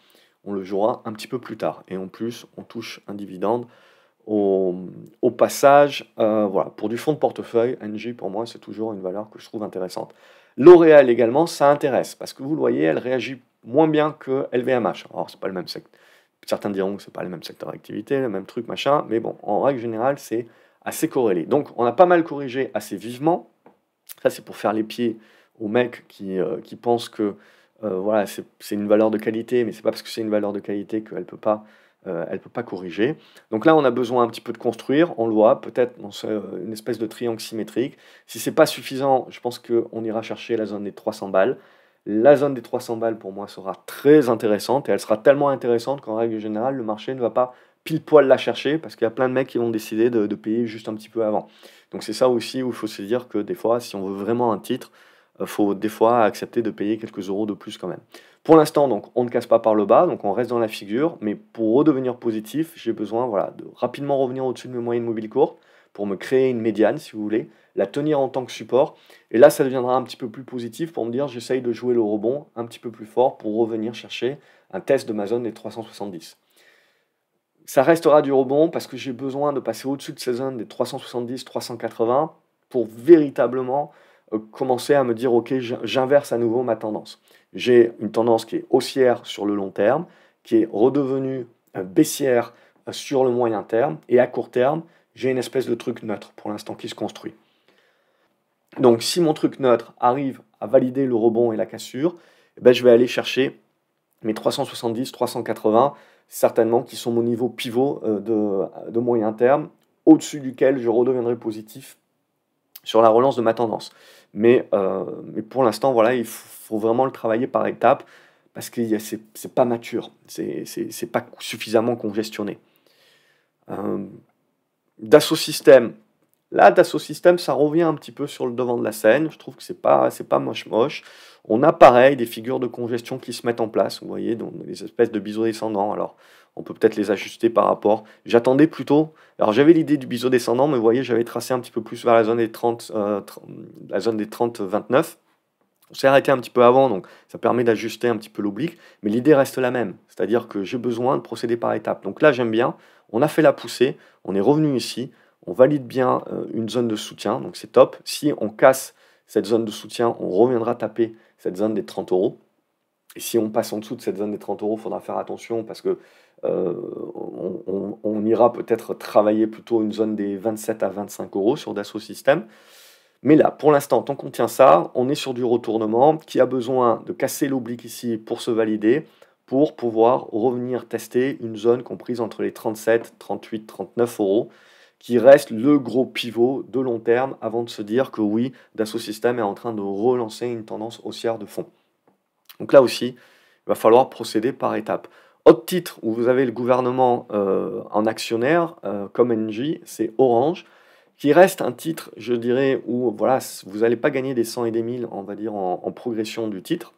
on le jouera un petit peu plus tard. Et en plus, on touche un dividende au, au passage. Voilà, pour du fonds de portefeuille, Engie, pour moi, c'est toujours une valeur que je trouve intéressante. L'Oréal également, ça intéresse, parce que vous le voyez, elle réagit moins bien que LVMH. Alors, c'est pas le même secteur. Certains diront que c'est pas le même secteur d'activité, le même truc, machin, mais bon, en règle générale, c'est assez corrélé. Donc, on a pas mal corrigé assez vivement. Ça, c'est pour faire les pieds aux mecs qui pensent que voilà, c'est une valeur de qualité, mais c'est pas parce que c'est une valeur de qualité elle peut pas corriger. Donc là, on a besoin un petit peu de construire, on le voit, peut-être dans une espèce de triangle symétrique. Si c'est pas suffisant, je pense qu'on ira chercher la zone des 300 balles. La zone des 300 balles, pour moi, sera très intéressante, et elle sera tellement intéressante qu'en règle générale, le marché ne va pas pile poil la chercher, parce qu'il y a plein de mecs qui vont décider de payer juste un petit peu avant. Donc c'est ça aussi où il faut se dire que des fois, si on veut vraiment un titre, il faut des fois accepter de payer quelques euros de plus quand même. Pour l'instant, donc, on ne casse pas par le bas, donc on reste dans la figure, mais pour redevenir positif, j'ai besoin voilà, de rapidement revenir au-dessus de mes moyennes mobiles courtes pour me créer une médiane, si vous voulez, la tenir en tant que support, et là, ça deviendra un petit peu plus positif pour me dire j'essaye de jouer le rebond un petit peu plus fort pour revenir chercher un test de ma zone des 370. Ça restera du rebond parce que j'ai besoin de passer au-dessus de ces zones des 370, 380 pour véritablement commencer à me dire ok, j'inverse à nouveau ma tendance. J'ai une tendance qui est haussière sur le long terme, qui est redevenue baissière sur le moyen terme, et à court terme, j'ai une espèce de truc neutre pour l'instant qui se construit. Donc si mon truc neutre arrive à valider le rebond et la cassure, eh ben, je vais aller chercher mes 370, 380, certainement qui sont mon niveau pivot de moyen terme, au-dessus duquel je redeviendrai positif sur la relance de ma tendance. Mais pour l'instant, voilà, il faut vraiment le travailler par étapes, parce que c'est pas mature, c'est pas suffisamment congestionné. Dassault Systèmes. Là, Dassault Systèmes, ça revient un petit peu sur le devant de la scène. Je trouve que c'est pas moche. On a pareil des figures de congestion qui se mettent en place, vous voyez, donc des espèces de biseaux descendants. Alors, on peut peut-être les ajuster par rapport. J'attendais plutôt. Alors, j'avais l'idée du biseau descendant, mais vous voyez, j'avais tracé un petit peu plus vers la zone des 30, la zone des 30-29. On s'est arrêté un petit peu avant, donc ça permet d'ajuster un petit peu l'oblique, mais l'idée reste la même, c'est-à-dire que j'ai besoin de procéder par étapes. Donc là, j'aime bien, on a fait la poussée, on est revenu ici, on valide bien une zone de soutien, donc c'est top. Si on casse cette zone de soutien, on reviendra taper cette zone des 30 euros. Et si on passe en dessous de cette zone des 30 euros, il faudra faire attention parce que on ira peut-être travailler plutôt une zone des 27 à 25 euros sur Dassault Systèmes. Mais là, pour l'instant, tant qu'on tient ça, on est sur du retournement qui a besoin de casser l'oblique ici pour se valider, pour pouvoir revenir tester une zone comprise entre les 37, 38, 39 euros, qui reste le gros pivot de long terme avant de se dire que oui, Dassault Systèmes est en train de relancer une tendance haussière de fond. Donc là aussi, il va falloir procéder par étapes. Autre titre où vous avez le gouvernement en actionnaire, comme Engie, c'est Orange, qui reste un titre, je dirais, où voilà, vous n'allez pas gagner des 100 et des 1000, on va dire, en progression du titre.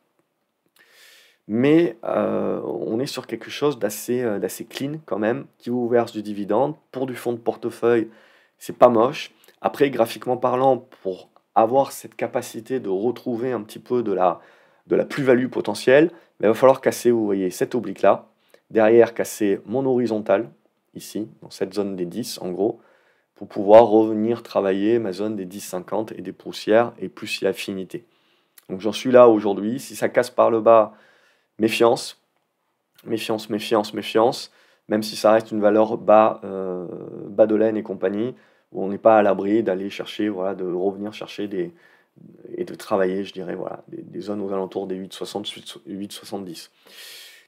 Mais on est sur quelque chose d'assez clean quand même, qui vous verse du dividende. Pour du fonds de portefeuille, c'est pas moche. Après, graphiquement parlant, pour avoir cette capacité de retrouver un petit peu de la plus-value potentielle, il va falloir casser, vous voyez, cette oblique-là. Derrière, casser mon horizontale, ici, dans cette zone des 10 en gros, pour pouvoir revenir travailler ma zone des 10,50 et des poussières, et plus si affinité. Donc j'en suis là aujourd'hui. Si ça casse par le bas, méfiance, méfiance, méfiance, méfiance, même si ça reste une valeur bas de laine et compagnie, où on n'est pas à l'abri d'aller chercher, voilà, de revenir chercher et de travailler, je dirais, voilà, des zones aux alentours des 8,60, 8,70.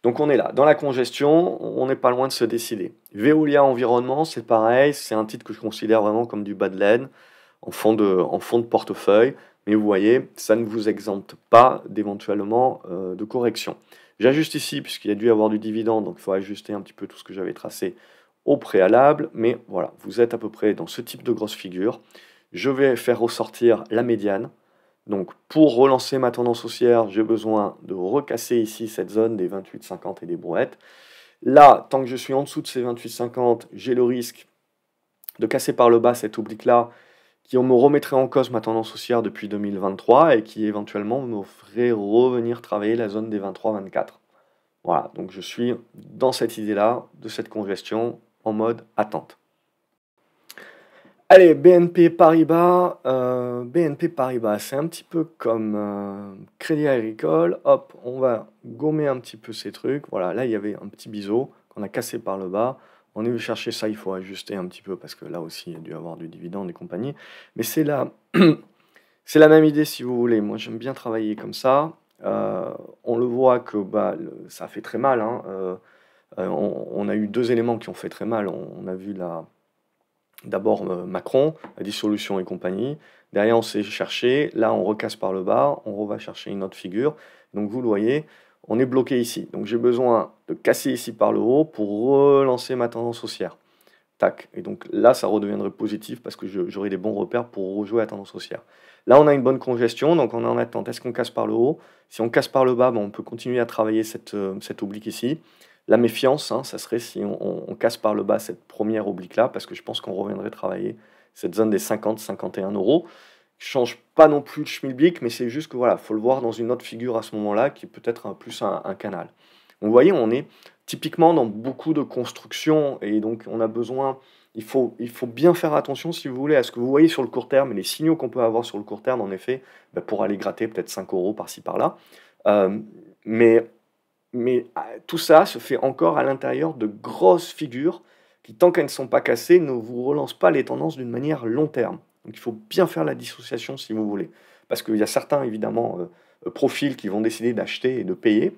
Donc on est là, dans la congestion, on n'est pas loin de se décider. Veolia Environnement, c'est pareil, c'est un titre que je considère vraiment comme du bas de laine, en fond de portefeuille, mais vous voyez, ça ne vous exempte pas d'éventuellement de correction. J'ajuste ici, puisqu'il y a dû y avoir du dividende, donc il faut ajuster un petit peu tout ce que j'avais tracé au préalable, mais voilà, vous êtes à peu près dans ce type de grosse figure. Je vais faire ressortir la médiane. Donc pour relancer ma tendance haussière, j'ai besoin de recasser ici cette zone des 28,50 et des brouettes. Là, tant que je suis en dessous de ces 28,50, j'ai le risque de casser par le bas cette oblique-là, qui me remettrait en cause ma tendance haussière depuis 2023 et qui éventuellement me ferait revenir travailler la zone des 23-24. Voilà, donc je suis dans cette idée-là, de cette congestion, en mode attente. Allez, BNP Paribas, c'est un petit peu comme Crédit Agricole. Hop, on va gommer un petit peu ces trucs. Voilà, là il y avait un petit biseau qu'on a cassé par le bas. On est venu chercher ça, il faut ajuster un petit peu parce que là aussi il y a dû avoir du dividende et compagnie. Mais c'est c'est la même idée si vous voulez. Moi j'aime bien travailler comme ça. On le voit que bah, ça fait très mal, hein. On a eu deux éléments qui ont fait très mal. On a vu d'abord Macron, la dissolution et compagnie. Derrière, on s'est cherché. Là, on recasse par le bas. On va chercher une autre figure. Donc, vous le voyez, on est bloqué ici. Donc, j'ai besoin de casser ici par le haut pour relancer ma tendance haussière. Tac. Et donc, là, ça redeviendrait positif parce que j'aurai des bons repères pour rejouer la tendance haussière. Là, on a une bonne congestion. Donc, on est en attente. Est-ce qu'on casse par le haut? Si on casse par le bas, ben, on peut continuer à travailler cette oblique ici. La méfiance, hein, ça serait si on casse par le bas cette première oblique-là, parce que je pense qu'on reviendrait travailler cette zone des 50-51 euros. Change pas non plus le schmilblick, mais c'est juste que voilà, faut le voir dans une autre figure à ce moment-là, qui est peut-être plus un canal. Donc, vous voyez, on est typiquement dans beaucoup de construction, et donc on a besoin, il faut bien faire attention, si vous voulez, à ce que vous voyez sur le court terme, et les signaux qu'on peut avoir sur le court terme, en effet, bah, pour aller gratter peut-être 5 euros par-ci par-là. Mais tout ça se fait encore à l'intérieur de grosses figures qui, tant qu'elles ne sont pas cassées, ne vous relancent pas les tendances d'une manière long terme. Donc il faut bien faire la dissociation si vous voulez. Parce qu'il y a certains, évidemment, profils qui vont décider d'acheter et de payer,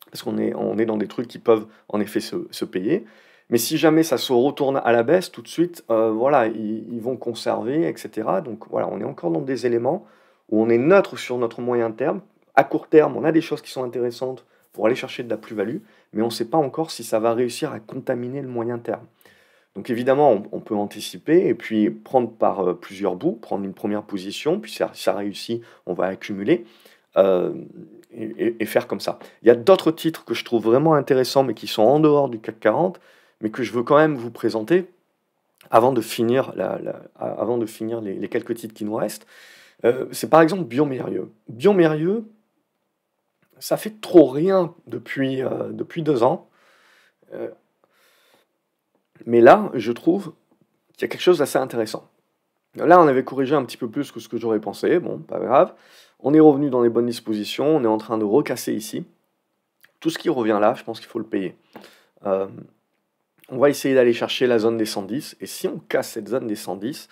parce qu'on est dans des trucs qui peuvent en effet se payer. Mais si jamais ça se retourne à la baisse, tout de suite, voilà, ils vont conserver, etc. Donc voilà, on est encore dans des éléments où on est neutre sur notre moyen terme. À court terme, on a des choses qui sont intéressantes pour aller chercher de la plus-value, mais on ne sait pas encore si ça va réussir à contaminer le moyen terme. Donc évidemment, on peut anticiper et puis prendre par plusieurs bouts, prendre une première position, puis si ça réussit, on va accumuler et faire comme ça. Il y a d'autres titres que je trouve vraiment intéressants, mais qui sont en dehors du CAC 40, mais que je veux quand même vous présenter avant de finir, les quelques titres qui nous restent. C'est par exemple Biomérieux. Biomérieux, ça fait trop rien depuis 2 ans. Mais là, je trouve qu'il y a quelque chose d'assez intéressant. Là, on avait corrigé un petit peu plus que ce que j'aurais pensé, bon, pas grave. On est revenu dans les bonnes dispositions, on est en train de recasser ici. Tout ce qui revient là, je pense qu'il faut le payer. Euh, on va essayer d'aller chercher la zone des 110, et si on casse cette zone des 110,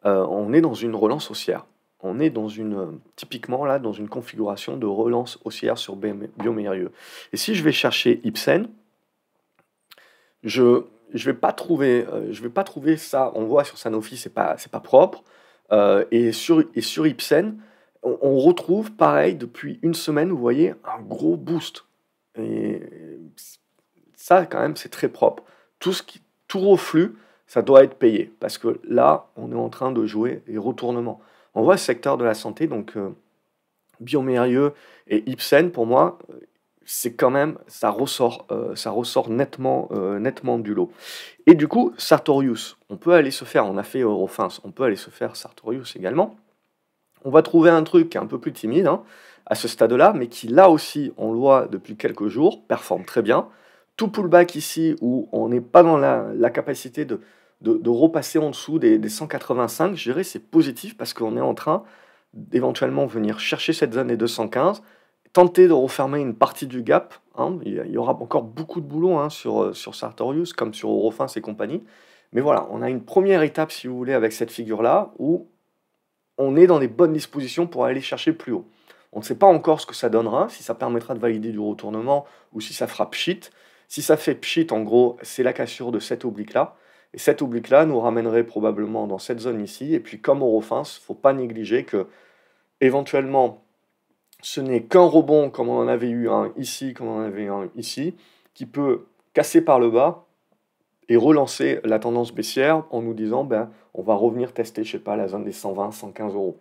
on est dans une relance haussière. On est dans une, typiquement là, dans une configuration de relance haussière sur Biomérieux. Et si je vais chercher Ipsen, je je vais pas trouver ça. On voit sur Sanofi, c'est pas propre. Et sur Ipsen, on retrouve pareil depuis une semaine. Vous voyez un gros boost. Et ça, quand même, c'est très propre. Tout reflux, ça doit être payé parce que là, on est en train de jouer les retournements. On voit le secteur de la santé, donc Biomérieux et Ipsen, pour moi, c'est quand même, ça ressort nettement du lot. Et du coup, Sartorius, on peut aller se faire, on a fait Eurofins, on peut aller se faire Sartorius également. On va trouver un truc qui est un peu plus timide hein, à ce stade-là, mais qui là aussi, on le voit depuis quelques jours, performe très bien. Tout pullback ici, où on n'est pas dans la capacité de repasser en dessous des 185, je dirais c'est positif parce qu'on est en train d'éventuellement venir chercher cette zone des 215, tenter de refermer une partie du gap. Hein. Il y aura encore beaucoup de boulot hein, sur Sartorius, comme sur Eurofins et compagnie. Mais voilà, on a une première étape, si vous voulez, avec cette figure-là, où on est dans les bonnes dispositions pour aller chercher plus haut. On ne sait pas encore ce que ça donnera, si ça permettra de valider du retournement ou si ça fera pchit. Si ça fait pchit, en gros, c'est la cassure de cette oblique-là. Et cette oblique-là nous ramènerait probablement dans cette zone ici. Et puis, comme Eurofins, il ne faut pas négliger que, éventuellement, ce n'est qu'un rebond, comme on en avait eu un ici, comme on en avait un ici, qui peut casser par le bas et relancer la tendance baissière en nous disant, ben, on va revenir tester, je sais pas, la zone des 120, 115 euros.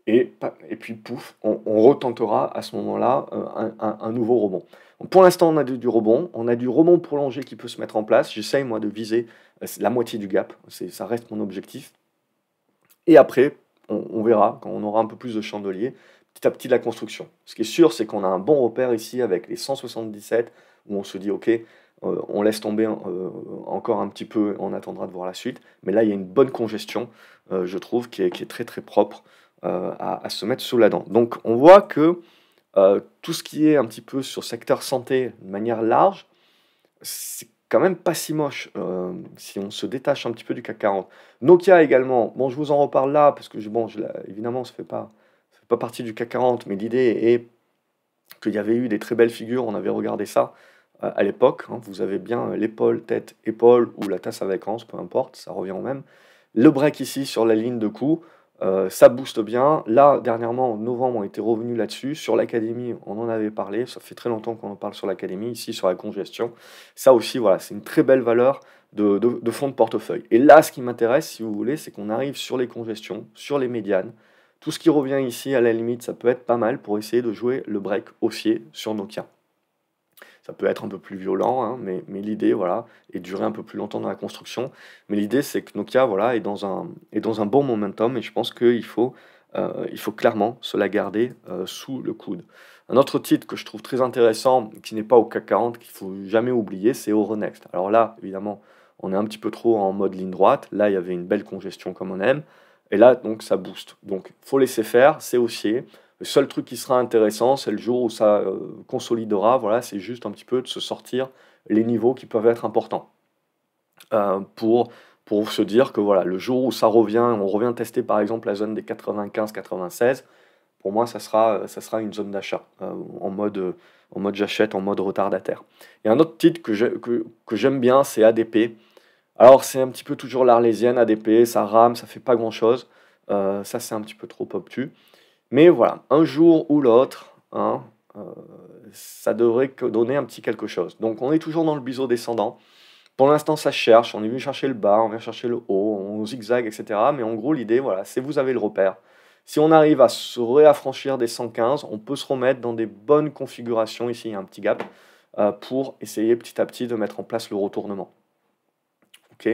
Et puis, pouf, on retentera à ce moment-là un nouveau rebond. Donc, pour l'instant, on a du rebond. On a du rebond prolongé qui peut se mettre en place. J'essaye, moi, de viser la moitié du gap. Ça reste mon objectif. Et après, on verra, quand on aura un peu plus de chandelier, petit à petit la construction. Ce qui est sûr, c'est qu'on a un bon repère ici avec les 177, où on se dit, OK, on laisse tomber encore un petit peu, on attendra de voir la suite. Mais là, il y a une bonne congestion, je trouve, qui est très très propre à se mettre sous la dent. Donc on voit que tout ce qui est un petit peu sur secteur santé de manière large, c'est quand même pas si moche si on se détache un petit peu du CAC 40. Nokia également, bon je vous en reparle là parce que bon, évidemment ça fait pas partie du CAC 40, mais l'idée est qu'il y avait eu des très belles figures, on avait regardé ça à l'époque, hein. Vous avez bien l'épaule, tête, épaule ou la tasse à vacances, peu importe, ça revient au même. Le break ici sur la ligne de coup, ça booste bien. Là, dernièrement, en novembre, on était revenu là-dessus. Sur l'académie, on en avait parlé. Ça fait très longtemps qu'on en parle sur l'académie. Ici, sur la congestion. Ça aussi, voilà, c'est une très belle valeur de fonds de portefeuille. Et là, ce qui m'intéresse, si vous voulez, c'est qu'on arrive sur les congestions, sur les médianes. Tout ce qui revient ici, à la limite, ça peut être pas mal pour essayer de jouer le break haussier sur Nokia. Ça peut être un peu plus violent, hein, mais l'idée, voilà, est de durer un peu plus longtemps dans la construction. Mais l'idée, c'est que Nokia, voilà, est dans un bon momentum et je pense il faut clairement se la garder sous le coude. Un autre titre que je trouve très intéressant, qui n'est pas au CAC 40, qu'il faut jamais oublier, c'est Euronext. Alors là, évidemment, on est un petit peu trop en mode ligne droite. Là, il y avait une belle congestion comme on aime. Et là, donc, ça booste. Donc, faut laisser faire, c'est haussier. Le seul truc qui sera intéressant, c'est le jour où ça consolidera. Voilà, c'est juste un petit peu de se sortir les niveaux qui peuvent être importants. Euh, pour, pour se dire que voilà, le jour où ça revient, on revient tester par exemple la zone des 95-96, pour moi, ça sera une zone d'achat en mode j'achète, en mode retardataire. Il y a un autre titre que j'aime bien, c'est ADP. Alors, c'est un petit peu toujours l'arlésienne, ADP, ça rame, ça fait pas grand-chose. Ça, c'est un petit peu trop obtus. Mais voilà, un jour ou l'autre, hein, euh, ça devrait donner un petit quelque chose. Donc on est toujours dans le biseau descendant. Pour l'instant, ça cherche. On est venu chercher le bas, on vient chercher le haut, on zigzag, etc. Mais en gros, l'idée, voilà, c'est vous avez le repère. Si on arrive à se réaffranchir des 115, on peut se remettre dans des bonnes configurations. Ici, il y a un petit gap pour essayer petit à petit de mettre en place le retournement. Ok,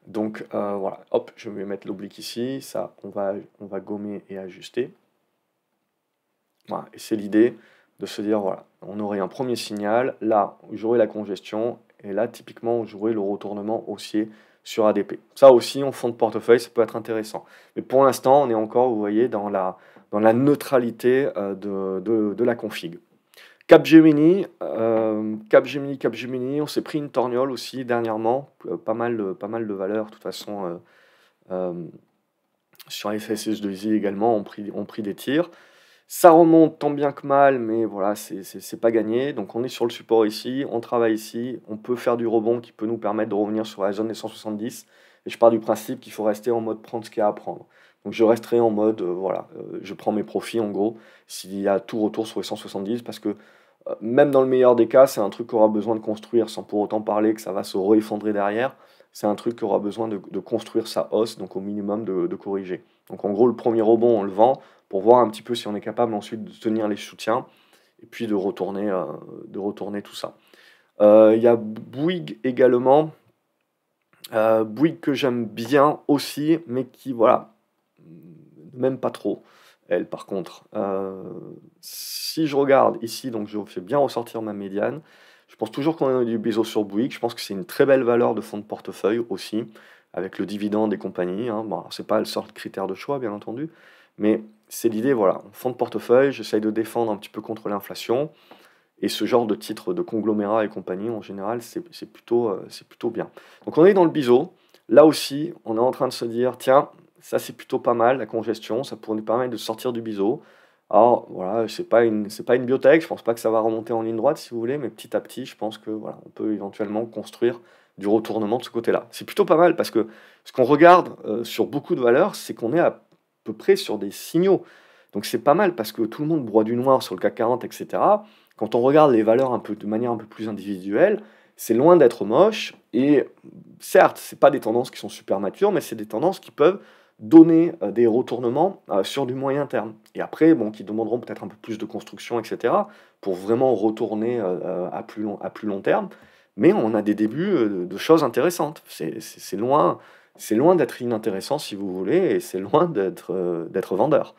donc voilà, hop, je vais mettre l'oblique ici. Ça, on va gommer et ajuster. Voilà, et c'est l'idée de se dire, voilà, on aurait un premier signal, là, j'aurai la congestion, et là, typiquement, j'aurai le retournement haussier sur ADP. Ça aussi, en fonds de portefeuille, ça peut être intéressant. Mais pour l'instant, on est encore, vous voyez, dans la neutralité de la config. Capgemini, on s'est pris une torgnole aussi dernièrement, pas mal de valeurs, de toute façon, sur FSS2I également, ont pris des tirs. Ça remonte tant bien que mal, mais voilà, c'est pas gagné. Donc on est sur le support ici, on travaille ici, on peut faire du rebond qui peut nous permettre de revenir sur la zone des 170. Et je pars du principe qu'il faut rester en mode prendre ce qu'il y a à prendre. Donc je resterai en mode, voilà, je prends mes profits en gros, s'il y a tout retour sur les 170, parce que même dans le meilleur des cas, c'est un truc qui aura besoin de construire, sans pour autant parler que ça va se re-effondrer derrière. C'est un truc qui aura besoin de construire sa hausse, donc au minimum de corriger. Donc en gros, le premier rebond, on le vend pour voir un petit peu si on est capable ensuite de tenir les soutiens et puis de retourner tout ça. Il y a Bouygues également. Bouygues que j'aime bien aussi, mais qui, voilà, même pas trop. Elle, par contre, si je regarde ici, donc je fais bien ressortir ma médiane, je pense toujours qu'on a du biseau sur Bouygues. Je pense que c'est une très belle valeur de fonds de portefeuille aussi, avec le dividende des compagnies. Hein. Bon, c'est pas le sort de critère de choix, bien entendu, mais c'est l'idée, voilà. Fonds de portefeuille, j'essaye de défendre un petit peu contre l'inflation. Et ce genre de titres de conglomérat et compagnie, en général, c'est plutôt bien. Donc on est dans le biseau. Là aussi, on est en train de se dire, tiens, ça c'est plutôt pas mal, la congestion, ça pourrait nous permettre de sortir du biseau. Alors voilà, c'est pas une biotech, je pense pas que ça va remonter en ligne droite si vous voulez, mais petit à petit, je pense que voilà, on peut éventuellement construire du retournement de ce côté-là. C'est plutôt pas mal parce que ce qu'on regarde sur beaucoup de valeurs, c'est qu'on est à peu près sur des signaux. Donc c'est pas mal parce que tout le monde broie du noir sur le CAC 40, etc. Quand on regarde les valeurs de manière un peu plus individuelle, c'est loin d'être moche. Et certes, c'est pas des tendances qui sont super matures, mais c'est des tendances qui peuvent donner des retournements sur du moyen terme. Et après, bon, qui demanderont peut-être un peu plus de construction, etc., pour vraiment retourner à plus long terme. Mais on a des débuts de choses intéressantes. C'est loin d'être inintéressant, si vous voulez, et c'est loin d'être vendeur.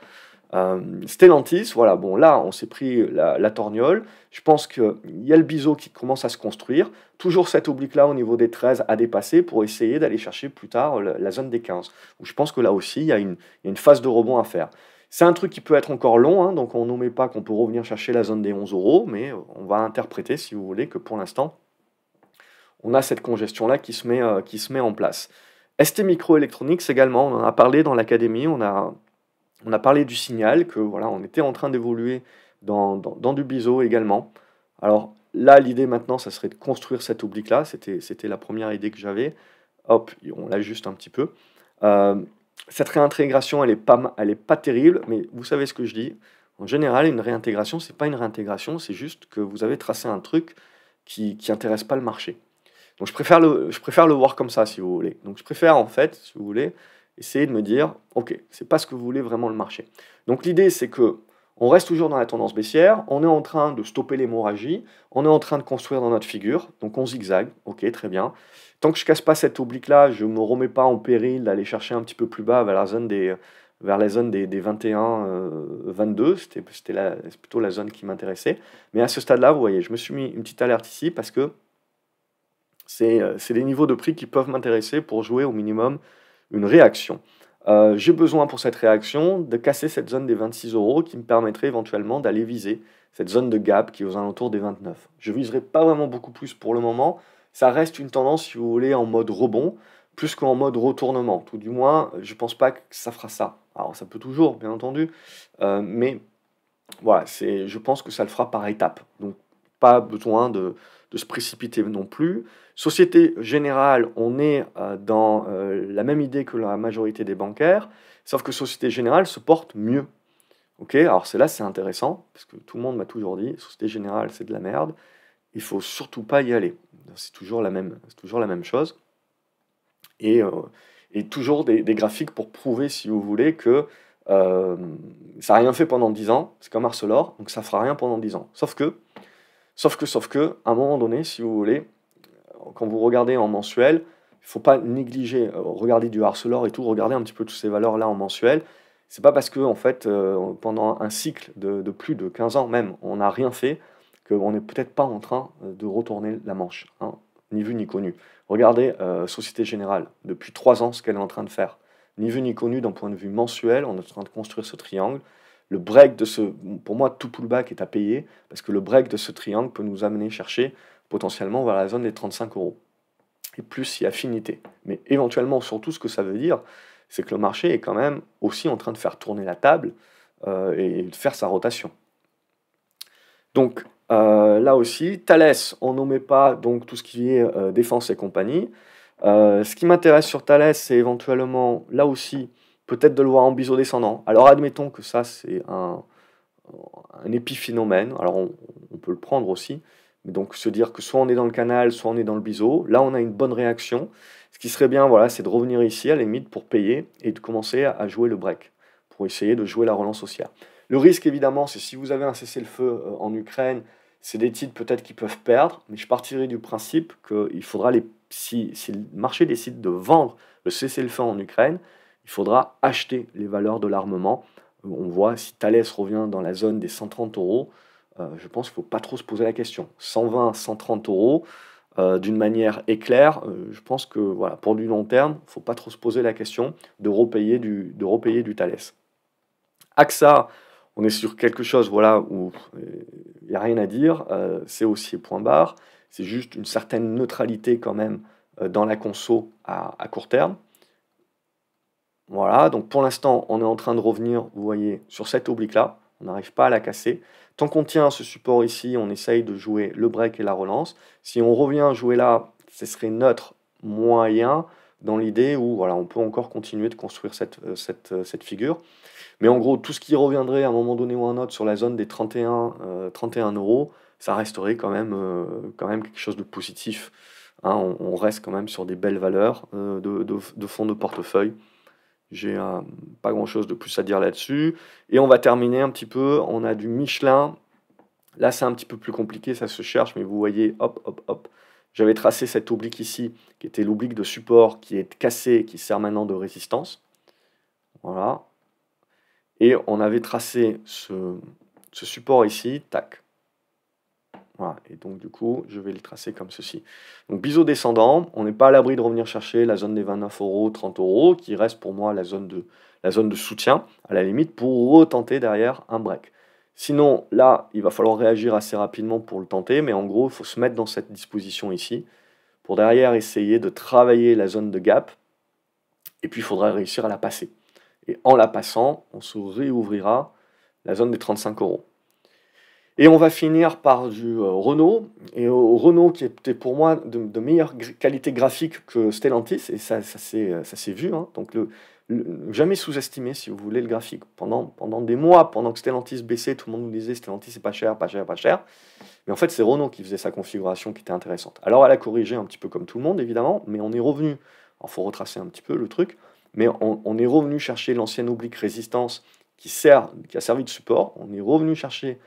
Stellantis, voilà, bon là on s'est pris la torgnole, je pense qu'il y a le biseau qui commence à se construire, toujours cette oblique là au niveau des 13 à dépasser pour essayer d'aller chercher plus tard la zone des 15, où je pense que là aussi il y a une phase de rebond à faire. C'est un truc qui peut être encore long, hein, donc on n'omet pas qu'on peut revenir chercher la zone des 11 euros, mais on va interpréter si vous voulez que pour l'instant on a cette congestion là qui se met en place. ST Microelectronics également, on en a parlé dans l'académie, on a parlé du signal, que voilà, on était en train d'évoluer dans du biseau également. Alors là, l'idée maintenant, ça serait de construire cette oblique-là. C'était la première idée que j'avais. Hop, on l'ajuste un petit peu. Cette réintégration, elle est pas terrible, mais vous savez ce que je dis. En général, une réintégration, c'est pas une réintégration, c'est juste que vous avez tracé un truc qui intéresse pas le marché. Donc je préfère le voir comme ça, si vous voulez. Donc je préfère, en fait, si vous voulez, essayer de me dire, ok, c'est pas ce que voulait vraiment le marché. Donc l'idée, c'est que on reste toujours dans la tendance baissière, on est en train de stopper l'hémorragie, on est en train de construire dans notre figure, donc on zigzague, ok, très bien. Tant que je casse pas cette oblique-là, je me remets pas en péril d'aller chercher un petit peu plus bas vers la zone des 21, 22, c'est plutôt la zone qui m'intéressait. Mais à ce stade-là, vous voyez, je me suis mis une petite alerte ici parce que c'est des niveaux de prix qui peuvent m'intéresser pour jouer au minimum une réaction. J'ai besoin pour cette réaction de casser cette zone des 26 euros qui me permettrait éventuellement d'aller viser cette zone de gap qui est aux alentours des 29. Je ne viserai pas vraiment beaucoup plus pour le moment. Ça reste une tendance, si vous voulez, en mode rebond, plus qu'en mode retournement. Tout du moins, je ne pense pas que ça fera ça. Alors ça peut toujours, bien entendu, mais voilà, je pense que ça le fera par étapes. Donc pas besoin de se précipiter non plus. Société Générale, on est dans la même idée que la majorité des bancaires, sauf que Société Générale se porte mieux. Ok, alors c'est intéressant, parce que tout le monde m'a toujours dit, Société Générale c'est de la merde, il faut surtout pas y aller. C'est toujours la même chose. Et toujours des graphiques pour prouver, si vous voulez, que ça n'a rien fait pendant 10 ans, c'est comme Arcelor, donc ça fera rien pendant 10 ans. Sauf que, à un moment donné, si vous voulez, quand vous regardez en mensuel, il ne faut pas négliger, regarder du Arcelor et tout, regarder un petit peu toutes ces valeurs-là en mensuel. C'est pas parce que, en fait, pendant un cycle de plus de 15 ans même, on n'a rien fait, qu'on n'est peut-être pas en train de retourner la manche. Hein. ni vu ni connu. Regardez Société Générale, depuis 3 ans, ce qu'elle est en train de faire. Ni vu ni connu d'un point de vue mensuel, on est en train de construire ce triangle. Le break de ce... Pour moi, tout pullback est à payer, parce que le break de ce triangle peut nous amener chercher potentiellement vers la zone des 35 euros. Et plus si affinité. Mais éventuellement, surtout, ce que ça veut dire, c'est que le marché est quand même aussi en train de faire tourner la table et de faire sa rotation. Donc, là aussi, Thales, on n'omet pas donc tout ce qui est défense et compagnie. Ce qui m'intéresse sur Thales, c'est éventuellement, là aussi, peut-être de le voir en biseau descendant. Alors, admettons que ça, c'est un épiphénomène. Alors, on peut le prendre aussi. Mais donc, se dire que soit on est dans le canal, soit on est dans le biseau. Là, on a une bonne réaction. Ce qui serait bien, voilà, c'est de revenir ici, à la limite, pour payer et de commencer à jouer le break, pour essayer de jouer la relance haussière. Le risque, évidemment, c'est si vous avez un cessez-le-feu en Ukraine, c'est des titres peut-être qui peuvent perdre, mais je partirai du principe qu'il faudra, si le marché décide de vendre le cessez-le-feu en Ukraine, il faudra acheter les valeurs de l'armement. On voit si Thales revient dans la zone des 130 euros, je pense qu'il ne faut pas trop se poser la question. 120, 130 euros, d'une manière éclair, je pense que voilà, pour du long terme, il ne faut pas trop se poser la question de repayer du Thales. AXA, on est sur quelque chose voilà, où il n'y a rien à dire, c'est haussier point barre, c'est juste une certaine neutralité quand même dans la conso à court terme. Voilà, donc pour l'instant, on est en train de revenir, vous voyez, sur cette oblique-là, on n'arrive pas à la casser. Tant qu'on tient ce support ici, on essaye de jouer le break et la relance. Si on revient à jouer là, ce serait neutre moyen dans l'idée où voilà, on peut encore continuer de construire cette figure. Mais en gros, tout ce qui reviendrait à un moment donné ou à un autre sur la zone des 31 euros, ça resterait quand même quelque chose de positif. Hein, on reste quand même sur des belles valeurs de fonds de portefeuille. J'ai pas grand-chose de plus à dire là-dessus. Et on va terminer un petit peu. On a du Michelin. Là, c'est un petit peu plus compliqué, ça se cherche, mais vous voyez, hop, hop, hop. J'avais tracé cette oblique ici, qui était l'oblique de support, qui est cassé et qui sert maintenant de résistance. Voilà. Et on avait tracé ce support ici, tac. Voilà. Et donc, du coup, je vais le tracer comme ceci. Donc, biseau descendant, on n'est pas à l'abri de revenir chercher la zone des 29 euros, 30 euros, qui reste pour moi la zone de soutien, à la limite, pour retenter derrière un break. Sinon, là, il va falloir réagir assez rapidement pour le tenter, mais en gros, il faut se mettre dans cette disposition ici, pour derrière essayer de travailler la zone de gap, et puis il faudra réussir à la passer. Et en la passant, on se réouvrira la zone des 35 euros. Et on va finir par du Renault, et Renault qui était pour moi de meilleure qualité graphique que Stellantis, et ça s'est vu, hein. Donc jamais sous-estimé si vous voulez le graphique. Pendant des mois, pendant que Stellantis baissait, tout le monde nous disait Stellantis c'est pas cher, pas cher, pas cher. Mais en fait c'est Renault qui faisait sa configuration qui était intéressante. Alors elle a corrigé un petit peu comme tout le monde évidemment, mais on est revenu, alors il faut retracer un petit peu le truc, mais on est revenu chercher l'ancienne oblique résistance qui a servi de support, on est revenu chercher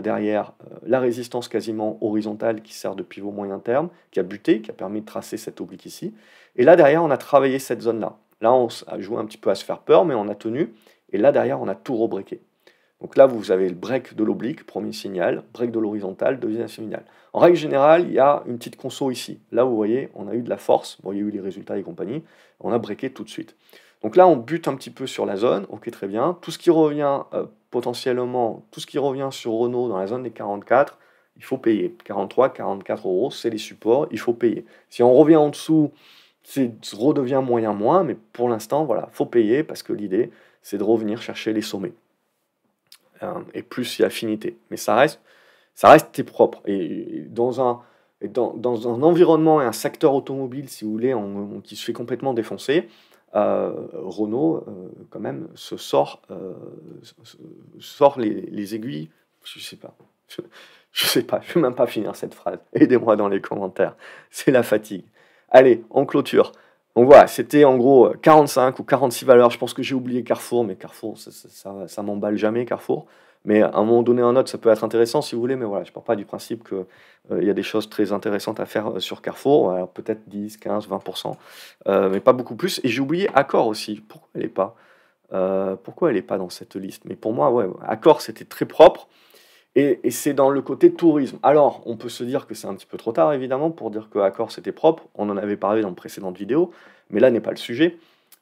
derrière la résistance quasiment horizontale qui sert de pivot moyen terme, qui a buté, qui a permis de tracer cette oblique ici. Et là derrière, on a travaillé cette zone-là. Là, on a joué un petit peu à se faire peur, mais on a tenu. Et là derrière, on a tout rebreaké. Donc là, vous avez le break de l'oblique, premier signal, break de l'horizontale, deuxième signal. En règle générale, il y a une petite conso ici. Là, vous voyez, on a eu de la force, bon, il y a eu les résultats et compagnie, on a breaké tout de suite. Donc là, on bute un petit peu sur la zone, ok, très bien. Tout ce qui revient potentiellement, tout ce qui revient sur Renault dans la zone des 44, il faut payer. 43, 44 euros, c'est les supports, il faut payer. Si on revient en dessous, ça redevient moyen moins, mais pour l'instant, voilà, faut payer parce que l'idée, c'est de revenir chercher les sommets. Et plus si affinité. Mais ça reste propre. Et dans un environnement et un secteur automobile, si vous voulez, qui se fait complètement défoncer, Renault, quand même, sort les aiguilles. Je sais pas. Je sais pas. Je vais même pas finir cette phrase. Aidez-moi dans les commentaires. C'est la fatigue. Allez, on clôture. Donc voilà, c'était en gros 45 ou 46 valeurs. Je pense que j'ai oublié Carrefour, mais Carrefour, ça m'emballe jamais, Carrefour. Mais à un moment donné, un autre, ça peut être intéressant si vous voulez, mais voilà, je ne pars pas du principe qu'il y a des choses très intéressantes à faire sur Carrefour. Alors peut-être 10, 15, 20%, mais pas beaucoup plus. Et j'ai oublié Accor aussi. Pourquoi elle n'est pas dans cette liste? Mais pour moi, ouais, Accor, c'était très propre. Et c'est dans le côté tourisme. Alors, on peut se dire que c'est un petit peu trop tard, évidemment, pour dire que Accor, c'était propre. On en avait parlé dans de précédentes vidéos, mais là n'est pas le sujet.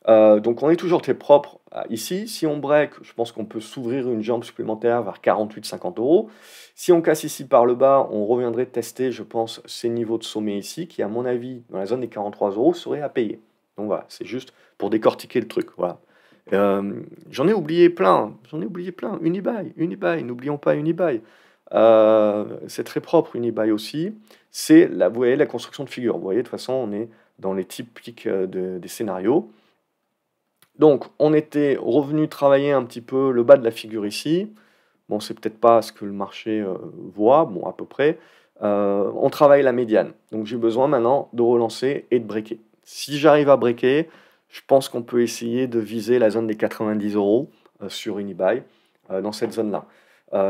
Donc on est toujours très propre ici. Si on break, je pense qu'on peut s'ouvrir une jambe supplémentaire vers 48-50 euros. Si on casse ici par le bas, on reviendrait tester, je pense, ces niveaux de sommet ici, qui, à mon avis, dans la zone des 43 euros, seraient à payer. Donc voilà, c'est juste pour décortiquer le truc. Voilà. J'en ai oublié plein, Unibail, Unibail, n'oublions pas Unibail. C'est très propre Unibail aussi. C'est, vous voyez, la construction de figures. Vous voyez, de toute façon, on est dans les typiques des scénarios. Donc, on était revenu travailler un petit peu le bas de la figure ici. Bon, c'est peut-être pas ce que le marché voit, bon, à peu près. On travaille la médiane. Donc, j'ai besoin maintenant de relancer et de breaker. Si j'arrive à breaker, je pense qu'on peut essayer de viser la zone des 90 euros sur Unibail, dans cette zone-là.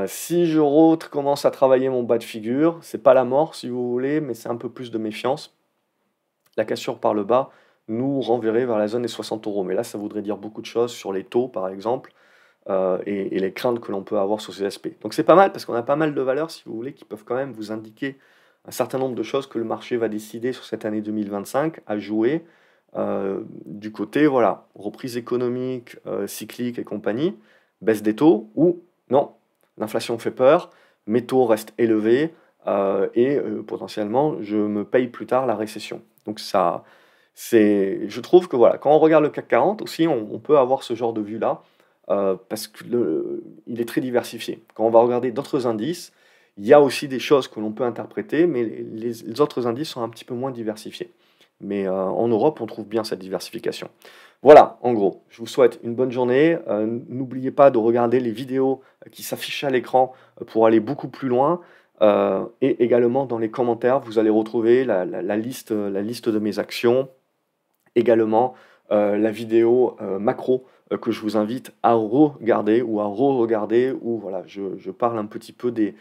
Si je commence à travailler mon bas de figure, c'est pas la mort si vous voulez, mais c'est un peu plus de méfiance. La cassure par le bas nous renverrait vers la zone des 60 euros. Mais là, ça voudrait dire beaucoup de choses sur les taux, par exemple, et les craintes que l'on peut avoir sur ces aspects. Donc c'est pas mal, parce qu'on a pas mal de valeurs, si vous voulez, qui peuvent quand même vous indiquer un certain nombre de choses que le marché va décider sur cette année 2025 à jouer. Du côté, voilà, reprise économique, cyclique et compagnie, baisse des taux, ou non, l'inflation fait peur, mes taux restent élevés, et potentiellement, je me paye plus tard la récession. Donc ça, je trouve que voilà, quand on regarde le CAC 40 aussi, on peut avoir ce genre de vue-là, parce que il est très diversifié. Quand on va regarder d'autres indices, il y a aussi des choses que l'on peut interpréter, mais les autres indices sont un petit peu moins diversifiés. Mais en Europe, on trouve bien cette diversification. Voilà, en gros, je vous souhaite une bonne journée. N'oubliez pas de regarder les vidéos qui s'affichent à l'écran pour aller beaucoup plus loin. Et également dans les commentaires, vous allez retrouver la liste de mes actions, également la vidéo macro que je vous invite à regarder ou à re-regarder, où voilà, je parle un petit peu des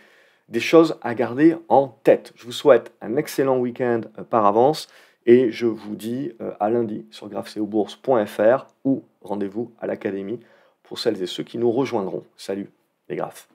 choses à garder en tête. Je vous souhaite un excellent week-end par avance et je vous dis à lundi sur graphceobourse.fr ou rendez-vous à l'académie pour celles et ceux qui nous rejoindront. Salut les graphes.